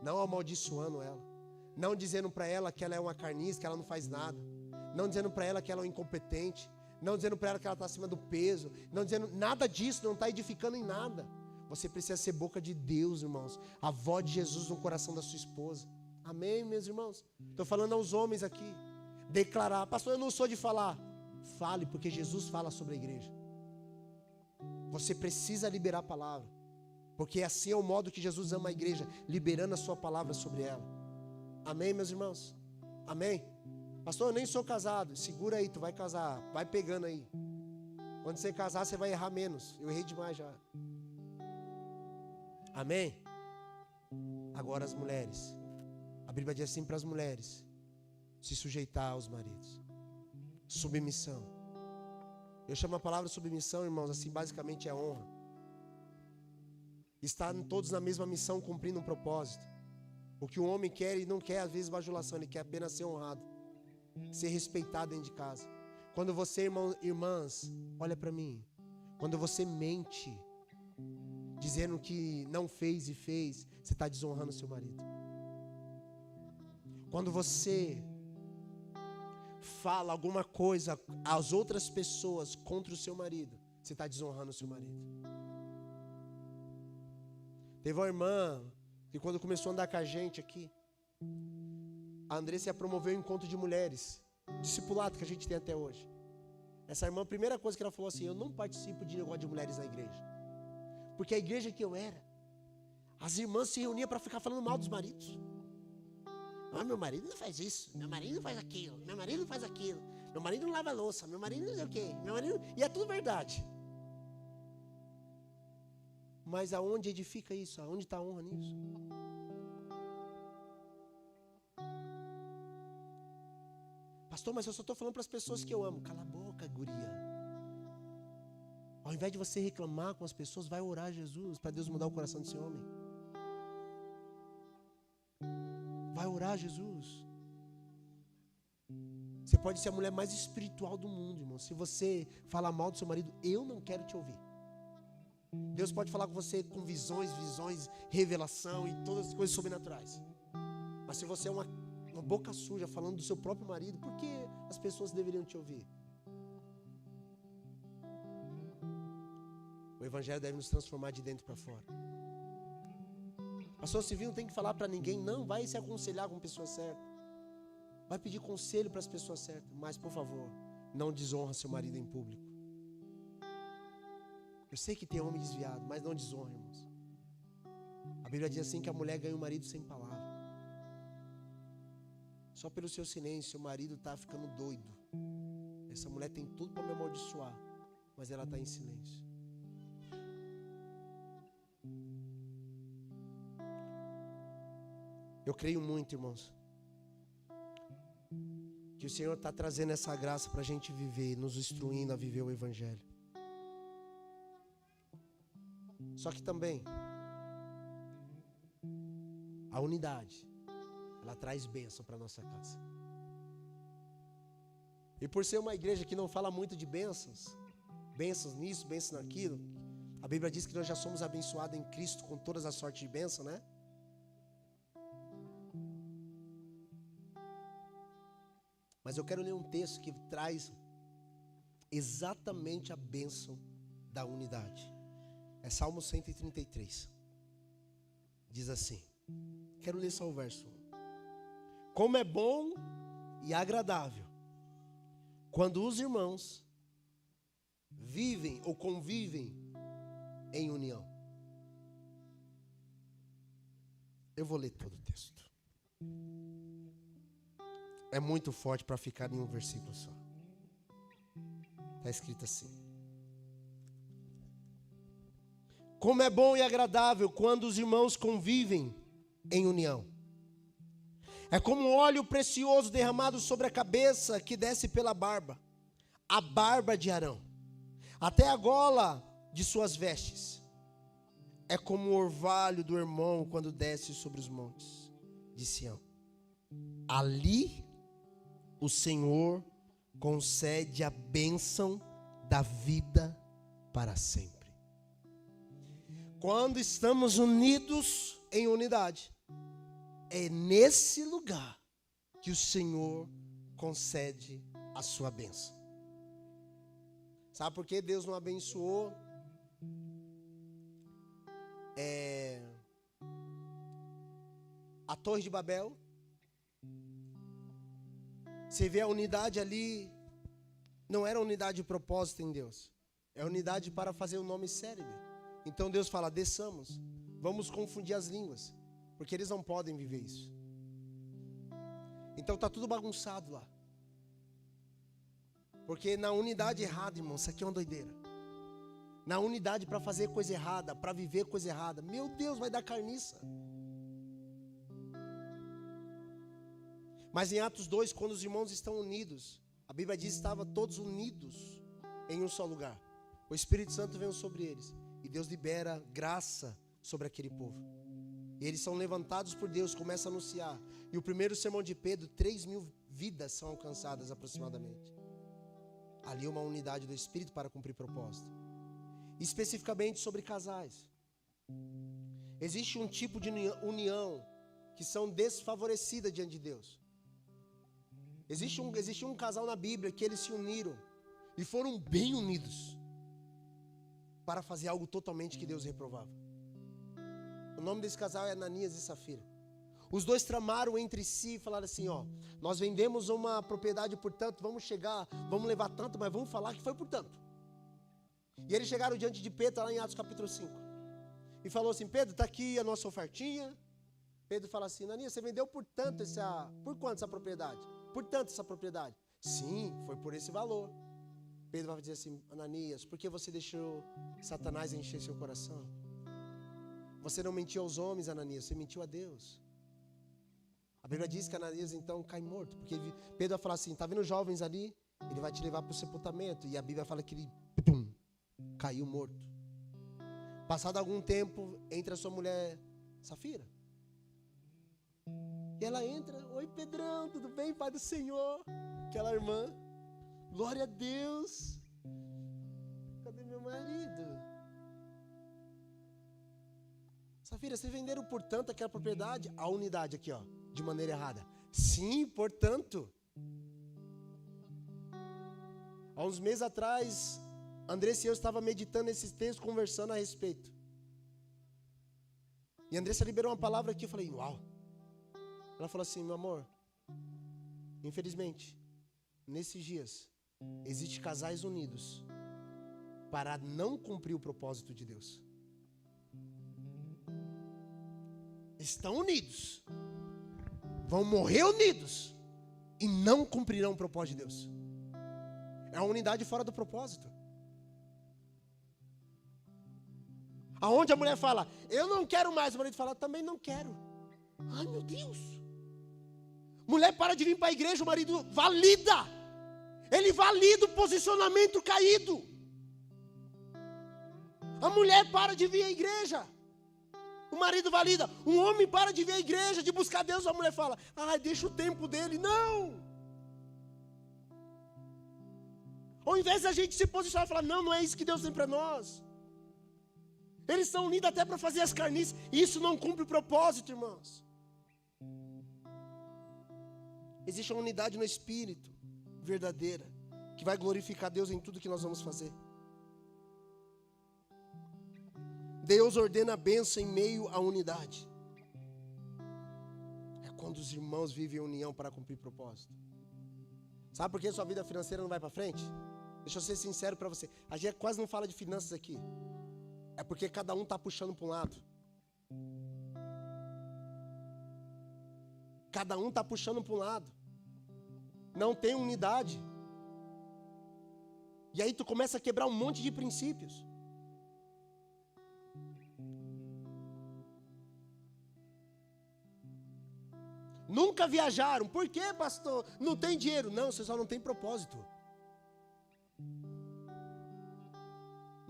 Speaker 1: não amaldiçoando ela, não dizendo para ela que ela é uma carniça, que ela não faz nada, não dizendo para ela que ela é um incompetente, não dizendo para ela que ela está acima do peso, não dizendo nada disso, não está edificando em nada. Você precisa ser boca de Deus, irmãos, a voz de Jesus no coração da sua esposa. Amém, meus irmãos? Estou falando aos homens aqui. Declarar, pastor, eu não sou de falar. Fale, porque Jesus fala sobre a igreja. Você precisa liberar a palavra, porque assim é o modo que Jesus ama a igreja, liberando a sua palavra sobre ela. Amém, meus irmãos? Amém? Pastor, eu nem sou casado. Segura aí, tu vai casar. Vai pegando aí. Quando você casar, você vai errar menos. Eu errei demais já. Amém? Agora as mulheres. A Bíblia diz assim para as mulheres: se sujeitar aos maridos. Submissão. Eu chamo a palavra submissão, irmãos, assim basicamente é honra. Estar todos na mesma missão, cumprindo um propósito. O que um homem quer, ele não quer às vezes bajulação, ele quer apenas ser honrado, ser respeitado dentro de casa. Quando você, irmãs, olha para mim, quando você mente, dizendo que não fez e fez, você está desonrando o seu marido. Quando você fala alguma coisa às outras pessoas contra o seu marido, você está desonrando o seu marido. Teve uma irmã que quando começou a andar com a gente aqui, a Andressa promoveu um encontro de mulheres, discipulado que a gente tem até hoje. Essa irmã, a primeira coisa que ela falou assim: eu não participo de negócio de mulheres na igreja, porque a igreja que eu era, as irmãs se reuniam para ficar falando mal dos maridos. Ah, meu marido não faz isso, meu marido não faz aquilo, meu marido não faz aquilo, meu marido não lava a louça, meu marido não sei o quê, meu marido... E é tudo verdade. Mas aonde edifica isso? Aonde está a honra nisso? Pastor, mas eu só estou falando para as pessoas que eu amo. Cala a boca, guria. Ao invés de você reclamar com as pessoas, vai orar a Jesus para Deus mudar o coração desse homem. Vai orar a Jesus. Você pode ser a mulher mais espiritual do mundo, irmão. Se você falar mal do seu marido, eu não quero te ouvir. Deus pode falar com você com visões, revelação e todas as coisas sobrenaturais. Mas se você é uma boca suja falando do seu próprio marido, por que as pessoas deveriam te ouvir? O evangelho deve nos transformar de dentro para fora. Pastor Silvio não tem que falar para ninguém, não. Vai se aconselhar com a pessoa certa. Vai pedir conselho para as pessoas certas. Mas, por favor, não desonra seu marido em público. Eu sei que tem homem desviado, mas não desonra, irmãos. A Bíblia diz assim que a mulher ganha o marido sem palavra. Só pelo seu silêncio, seu marido está ficando doido. Essa mulher tem tudo para me amaldiçoar, mas ela está em silêncio. Eu creio muito, irmãos, que o Senhor está trazendo essa graça para a gente viver, nos instruindo a viver o Evangelho. Só que também, a unidade, ela traz bênção para a nossa casa. E por ser uma igreja que não fala muito de bênçãos, bênçãos nisso, bênçãos naquilo, a Bíblia diz que nós já somos abençoados em Cristo com todas as sortes de bênção, né? Mas eu quero ler um texto que traz exatamente a bênção da unidade. É Salmo 133. Diz assim, quero ler só o verso 1. Como é bom e agradável quando os irmãos vivem ou convivem em união. Eu vou ler todo o texto. É muito forte para ficar em um versículo só. Está escrito assim. Como é bom e agradável quando os irmãos convivem em união. É como um óleo precioso derramado sobre a cabeça que desce pela barba, a barba de Arão, até a gola de suas vestes. É como o orvalho do irmão quando desce sobre os montes de Sião. Ali o Senhor concede a bênção da vida para sempre. Quando estamos unidos em unidade, é nesse lugar que o Senhor concede a sua bênção. Sabe por que Deus não abençoou a Torre de Babel? Você vê a unidade ali, não era unidade de propósito em Deus, é unidade para fazer o nome célebre. Então Deus fala, desçamos, vamos confundir as línguas, porque eles não podem viver isso. Então está tudo bagunçado lá. Porque na unidade errada, irmão, isso aqui é uma doideira. Na unidade para fazer coisa errada, para viver coisa errada, meu Deus, vai dar carniça. Mas em Atos 2, quando os irmãos estão unidos, a Bíblia diz que estavam todos unidos em um só lugar. O Espírito Santo veio sobre eles e Deus libera graça sobre aquele povo. E eles são levantados por Deus, começa a anunciar. E o primeiro sermão de Pedro, 3.000 vidas são alcançadas aproximadamente. Ali uma unidade do Espírito para cumprir propósito. Especificamente sobre casais. Existe um tipo de união que são desfavorecidas diante de Deus. Existe um casal na Bíblia que eles se uniram e foram bem unidos para fazer algo totalmente que Deus reprovava. O nome desse casal é Ananias e Safira. Os dois tramaram entre si e falaram assim, nós vendemos uma propriedade por tanto, vamos chegar, vamos levar tanto, mas vamos falar que foi por tanto. E eles chegaram diante de Pedro, lá em Atos capítulo 5. E falou assim, Pedro, está aqui a nossa ofertinha. Pedro fala assim, Ananias, você vendeu por tanto por quanto essa propriedade? Por tanto essa propriedade? Sim, foi por esse valor. Pedro vai dizer assim, Ananias, por que você deixou Satanás encher seu coração? Você não mentiu aos homens, Ananias, você mentiu a Deus. A Bíblia diz que Ananias então cai morto, porque Pedro vai falar assim, tá vendo jovens ali? Ele vai te levar para o sepultamento. E a Bíblia fala que ele caiu morto. Passado algum tempo, entra a sua mulher Safira. E ela entra, oi Pedrão, tudo bem, Pai do Senhor? Aquela irmã, glória a Deus. Cadê meu marido? Safira, vocês venderam por tanto aquela propriedade? A unidade aqui, de maneira errada. Sim, portanto. Há uns meses atrás, Andressa e eu estava meditando nesses textos, conversando a respeito. E Andressa liberou uma palavra aqui, eu falei, uau. Ela falou assim, meu amor, infelizmente, nesses dias, existem casais unidos para não cumprir o propósito de Deus. Estão unidos, vão morrer unidos e não cumprirão o propósito de Deus. É uma unidade fora do propósito. Aonde a mulher fala, eu não quero mais, o marido fala, também não quero. Ai meu Deus. Mulher para de vir para a igreja, o marido valida. Ele valida o posicionamento caído. A mulher para de vir à igreja. O marido valida. Um homem para de vir à igreja, de buscar Deus, a mulher fala, deixa o tempo dele. Não. Ao invés da gente se posicionar e falar, não é isso que Deus tem para nós. Eles estão unidos até para fazer as carniças. E isso não cumpre o propósito, irmãos. Existe uma unidade no Espírito verdadeira, que vai glorificar Deus em tudo que nós vamos fazer. Deus ordena a bênção em meio à unidade. É quando os irmãos vivem em união para cumprir propósito. Sabe por que sua vida financeira não vai para frente? Deixa eu ser sincero para você. A gente quase não fala de finanças aqui. É porque cada um está puxando para um lado. Cada um está puxando para um lado. Não tem unidade. E aí tu começa a quebrar um monte de princípios. Nunca viajaram. Por quê, pastor? Não tem dinheiro. Não, você só não tem propósito.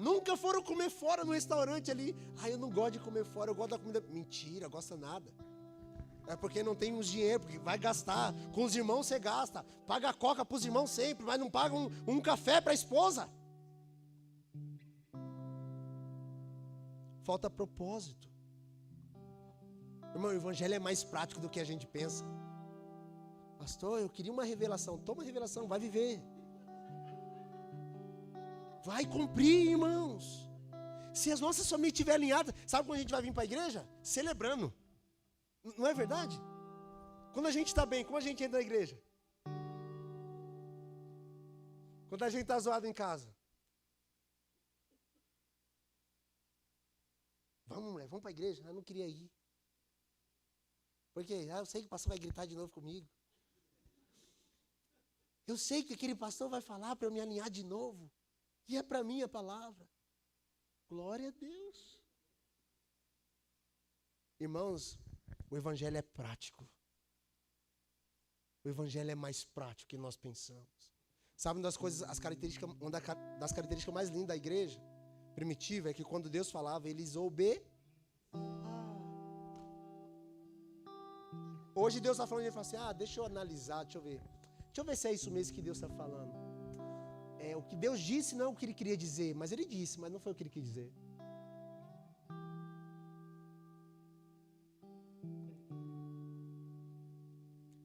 Speaker 1: Nunca foram comer fora no restaurante ali. Eu não gosto de comer fora, eu gosto da comida. Mentira, gosta nada. É porque não tem uns dinheiro, porque vai gastar. Com os irmãos você gasta. Paga a coca para os irmãos sempre, mas não paga um café para a esposa. Falta propósito. Irmão, o evangelho é mais prático do que a gente pensa. Pastor, eu queria uma revelação. Toma a revelação, vai viver. Vai cumprir, irmãos. Se as nossas famílias estiverem alinhadas, sabe quando a gente vai vir para a igreja? Celebrando. Não é verdade? Quando a gente está bem, como a gente entra na igreja? Quando a gente está zoado em casa. Vamos, mulher, vamos para a igreja. Eu não queria ir. Por quê? Eu sei que o pastor vai gritar de novo comigo. Eu sei que aquele pastor vai falar para eu me alinhar de novo. E é para mim a palavra. Glória a Deus. Irmãos, o evangelho é prático. O evangelho é mais prático que nós pensamos. Sabe uma das características mais lindas da igreja primitiva é que quando Deus falava, eles obediam. Hoje Deus está falando e ele fala assim, deixa eu analisar, deixa eu ver se é isso mesmo que Deus está falando. O que Deus disse não é o que ele queria dizer, mas ele disse, mas não foi o que ele quis dizer.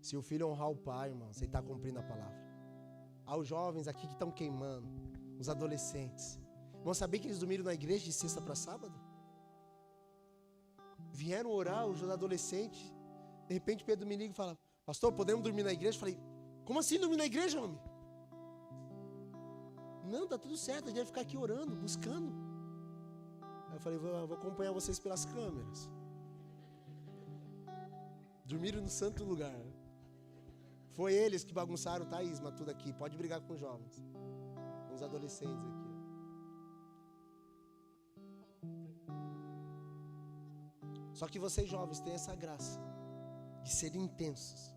Speaker 1: Se o filho honrar o pai, irmão, você está cumprindo a palavra. Aos jovens aqui que estão queimando, os adolescentes, vão saber que eles dormiram na igreja de sexta para sábado? Vieram orar, os adolescentes. De repente Pedro me liga e fala, pastor, podemos dormir na igreja? Eu falei, como assim dormir na igreja, homem? Não, tá tudo certo, a gente vai ficar aqui orando, buscando. Aí eu falei, vou acompanhar vocês pelas câmeras. Dormiram no santo lugar. Foi eles que bagunçaram o Thaísma, tudo aqui. Pode brigar com os jovens. Com os adolescentes aqui. Só que vocês jovens têm essa graça de serem intensos.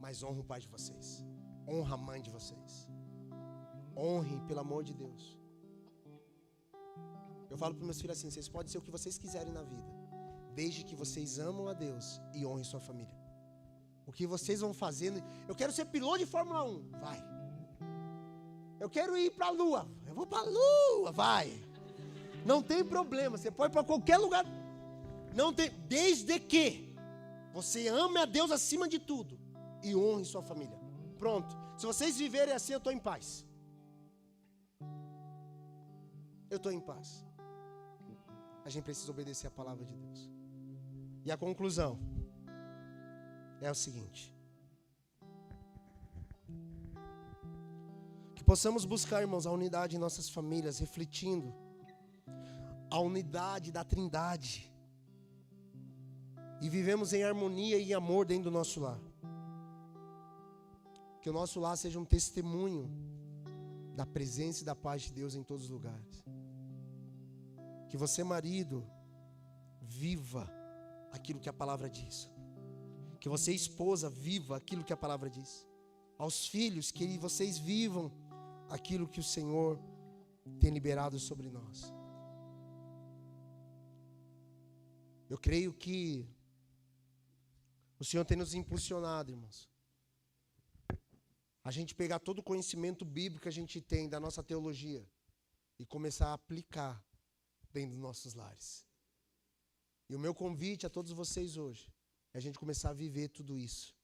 Speaker 1: Mas honra o pai de vocês. Honra a mãe de vocês. Honrem, pelo amor de Deus. Eu falo para meus filhos assim, vocês podem ser o que vocês quiserem na vida, desde que vocês amam a Deus e honrem sua família. O que vocês vão fazendo, eu quero ser piloto de Fórmula 1, vai. Eu quero ir para a Lua, eu vou para a Lua, vai. Não tem problema, você pode ir para qualquer lugar. Não tem, desde que você ame a Deus acima de tudo e honre sua família. Pronto. Se vocês viverem assim, eu estou em paz. Eu estou em paz. A gente precisa obedecer a palavra de Deus. E a conclusão é o seguinte: que possamos buscar, irmãos, a unidade em nossas famílias, refletindo a unidade da Trindade. E vivemos em harmonia e amor dentro do nosso lar. Que o nosso lar seja um testemunho da presença e da paz de Deus em todos os lugares. Que você, marido, viva aquilo que a palavra diz. Que você, esposa, viva aquilo que a palavra diz. Aos filhos, que vocês vivam aquilo que o Senhor tem liberado sobre nós. Eu creio que o Senhor tem nos impulsionado, irmãos, a gente pegar todo o conhecimento bíblico que a gente tem da nossa teologia e começar a aplicar dentro dos nossos lares. E o meu convite a todos vocês hoje é a gente começar a viver tudo isso.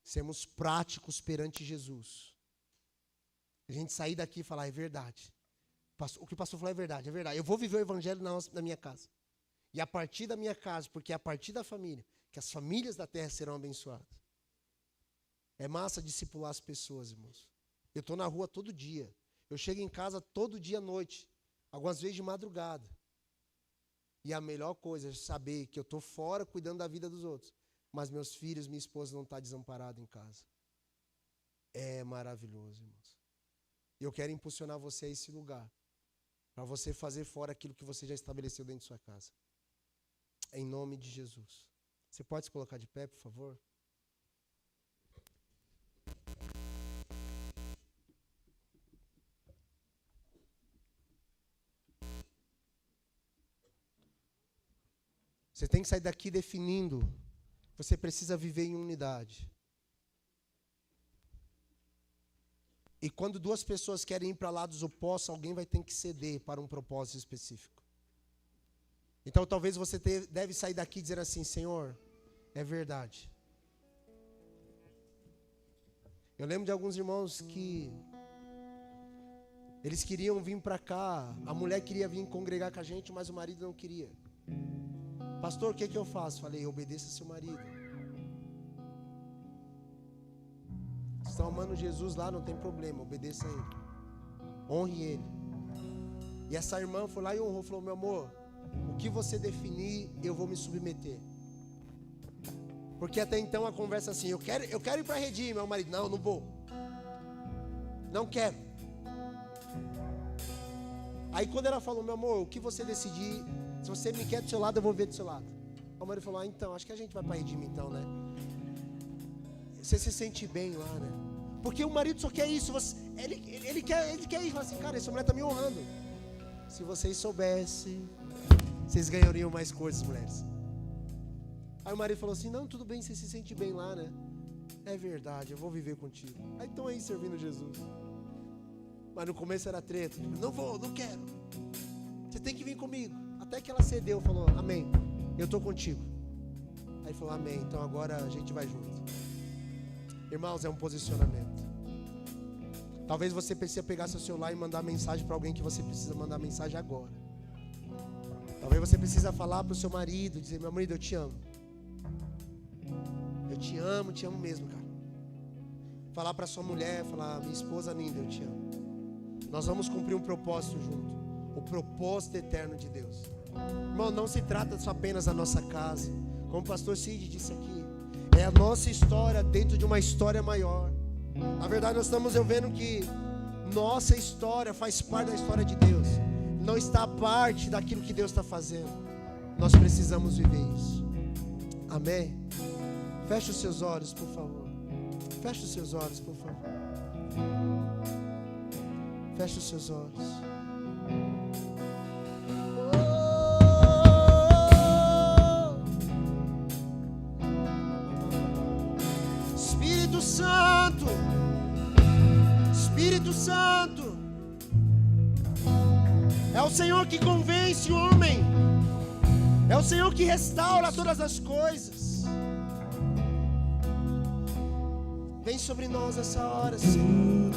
Speaker 1: Sermos práticos perante Jesus. A gente sair daqui e falar, é verdade. O que o pastor falou é verdade, é verdade. Eu vou viver o evangelho na minha casa. E a partir da minha casa, porque é a partir da família, que as famílias da terra serão abençoadas. É massa discipular as pessoas, irmãos. Eu estou na rua todo dia. Eu chego em casa todo dia à noite. Algumas vezes de madrugada. E a melhor coisa é saber que eu estou fora cuidando da vida dos outros. Mas meus filhos, minha esposa não está desamparado em casa. É maravilhoso, irmãos. E eu quero impulsionar você a esse lugar. Para você fazer fora aquilo que você já estabeleceu dentro de sua casa. Em nome de Jesus. Você pode se colocar de pé, por favor? Você tem que sair daqui definindo. Você precisa viver em unidade. E quando duas pessoas querem ir para lados opostos, alguém vai ter que ceder para um propósito específico. Então talvez você deve sair daqui dizendo assim: Senhor, é verdade. Eu lembro de alguns irmãos que eles queriam vir para cá, a mulher queria vir congregar com a gente, mas o marido não queria. Pastor, o que eu faço? Falei: obedeça seu marido. Estão amando Jesus lá, não tem problema, obedeça a ele. Honre ele. E essa irmã foi lá e honrou, falou: meu amor, o que você definir, eu vou me submeter. Porque até então a conversa assim: eu quero ir para Redim. Meu marido: não não vou. Não quero. Aí quando ela falou: meu amor, o que você decidir, se você me quer do seu lado, eu vou ver do seu lado. O marido falou: então, acho que a gente vai para Redim então, né? Você se sente bem lá, né? Porque o marido só quer isso. Ele quer isso. Fala assim: cara, essa mulher está me honrando. Se vocês soubessem, vocês ganhariam mais coisas, mulheres. Aí o marido falou assim: não, tudo bem, você se sente bem lá, né? É verdade, eu vou viver contigo. Aí estão aí servindo Jesus. Mas no começo era treta: não vou, não quero. Você tem que vir comigo. Até que ela cedeu, falou: amém, eu estou contigo. Aí falou: amém, então agora a gente vai junto. Irmãos, é um posicionamento. Talvez você precise pegar seu celular e mandar mensagem para alguém que você precisa mandar mensagem agora. Talvez você precisa falar para o seu marido, dizer: meu marido, eu te amo. Eu te amo mesmo, cara. Falar para sua mulher, falar: minha esposa linda, eu te amo. Nós vamos cumprir um propósito junto. O propósito eterno de Deus. Irmão, não se trata só apenas da nossa casa. Como o pastor Cid disse aqui, é a nossa história dentro de uma história maior. Na verdade, nós estamos vendo que nossa história faz parte da história de Deus. Não está à parte daquilo que Deus está fazendo. Nós precisamos viver isso. Amém? Feche os seus olhos, por favor. Feche os seus olhos, por favor. Feche os seus olhos. Espírito Santo, Espírito Santo, é o Senhor que convence o homem, é o Senhor que restaura todas as coisas. Vem sobre nós essa hora, Senhor.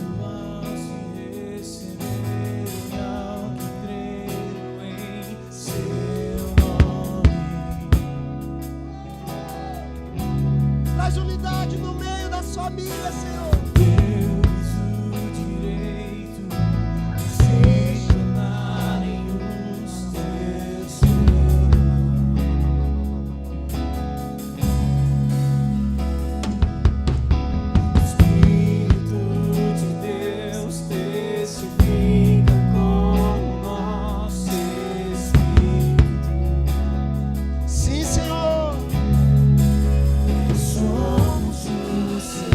Speaker 1: Traz unidade no meio da sua família, Senhor.
Speaker 2: Deus, o direito de se chamarem os teus Espírito de Deus testifica com o nosso espírito.
Speaker 1: Sim, Senhor.
Speaker 2: Somos os seus.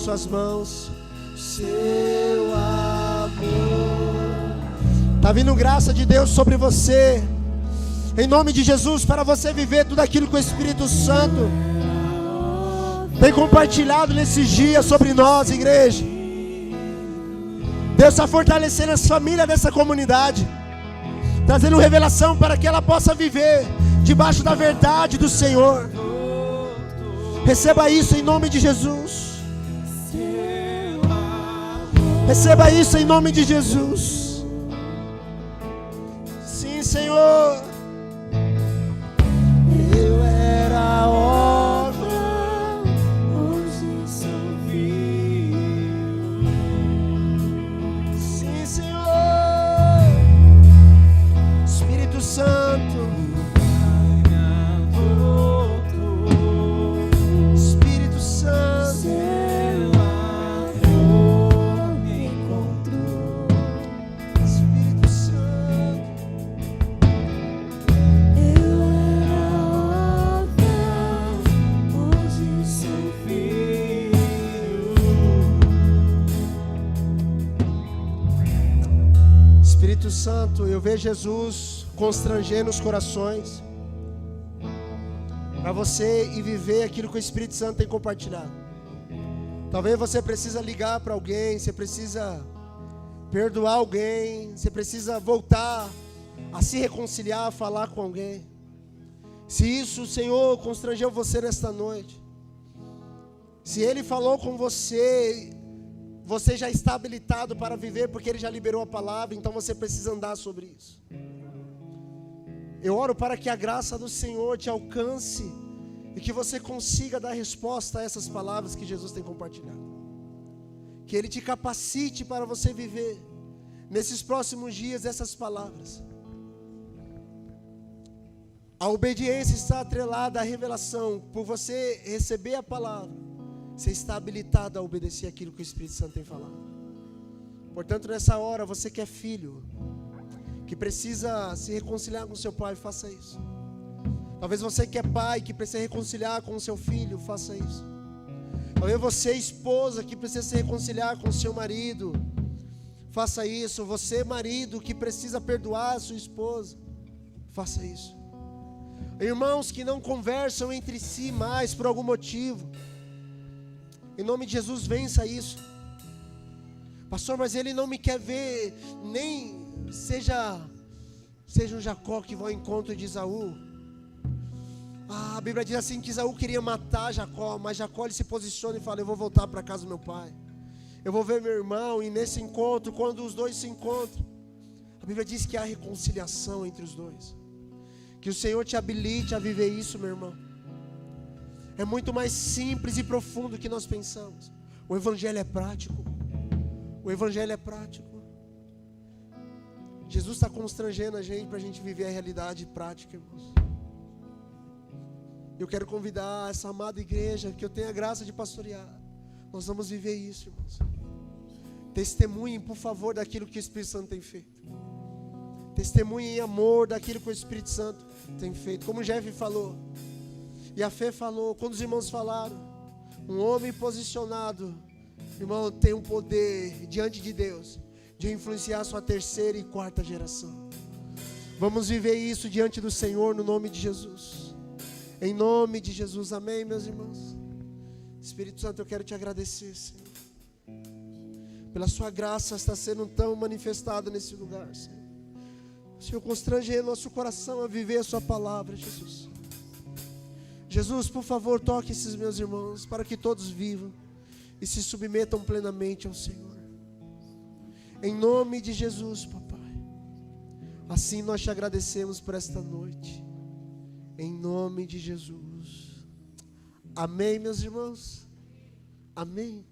Speaker 1: suas mãos. Seu amor. Está vindo graça de Deus sobre você. Em nome de Jesus, para você viver tudo aquilo que o Espírito Santo tem compartilhado nesses dias sobre nós, igreja. Deus está fortalecendo as famílias dessa comunidade, trazendo revelação para que ela possa viver debaixo da verdade do Senhor. Receba isso em nome de Jesus. Receba isso em nome de Jesus. Sim, Senhor. Eu era órfão,
Speaker 2: hoje sou filho.
Speaker 1: sim, Senhor. Espírito Santo, Espírito Santo,
Speaker 2: Seu amor me encontrou.
Speaker 1: Espírito Santo.
Speaker 2: Eu era órfão, hoje sou filho.
Speaker 1: Espírito Santo, eu vejo Jesus constrangendo os corações para você ir viver aquilo que o Espírito Santo tem compartilhado. Talvez você precisa ligar para alguém, você precisa perdoar alguém, você precisa voltar a se reconciliar, a falar com alguém. Se isso o Senhor constrangeu você nesta noite, se Ele falou com você, você já está habilitado para viver, porque Ele já liberou a palavra, então você precisa andar sobre isso. Eu oro para que a graça do Senhor te alcance e que você consiga dar resposta a essas palavras que Jesus tem compartilhado. Que Ele te capacite para você viver nesses próximos dias essas palavras. A obediência está atrelada à revelação. Por você receber a palavra, você está habilitado a obedecer aquilo que o Espírito Santo tem falado. Portanto, nessa hora, você que é filho, que precisa se reconciliar com seu pai, faça isso. Talvez você que é pai, que precisa reconciliar com o seu filho, faça isso. Talvez você, esposa, que precisa se reconciliar com o seu marido, faça isso. Você, marido, que precisa perdoar a sua esposa, faça isso. Irmãos que não conversam entre si mais por algum motivo, em nome de Jesus, vença isso. Pastor, mas ele não me quer ver, nem seja um Jacó que vai ao encontro de Esaú. A Bíblia diz assim que Esaú queria matar Jacó, mas Jacó ele se posiciona e fala: eu vou voltar para a casa do meu pai, eu vou ver meu irmão. E nesse encontro, quando os dois se encontram, a Bíblia diz que há reconciliação entre os dois. Que o Senhor te habilite a viver isso, meu irmão. É muito mais simples e profundo do que nós pensamos. O Evangelho é prático. O Evangelho é prático. Jesus está constrangendo a gente para a gente viver a realidade prática, irmãos. Eu quero convidar essa amada igreja que eu tenho a graça de pastorear. Nós vamos viver isso, irmãos. Testemunhem, por favor, daquilo que o Espírito Santo tem feito. Testemunhem em amor daquilo que o Espírito Santo tem feito. Como o Jeff falou, e a Fê falou, quando os irmãos falaram, um homem posicionado, irmão, tem um poder diante de Deus de influenciar a sua terceira e quarta geração. Vamos viver isso diante do Senhor no nome de Jesus. Em nome de Jesus, amém, meus irmãos. Espírito Santo, eu quero te agradecer, Senhor, pela sua graça está sendo tão manifestada nesse lugar, Senhor. Senhor, constrange nosso coração a viver a sua palavra, Jesus. Jesus, por favor, toque esses meus irmãos, para que todos vivam e se submetam plenamente ao Senhor. Em nome de Jesus, papai. Assim nós te agradecemos por esta noite. Em nome de Jesus. Amém, meus irmãos? Amém.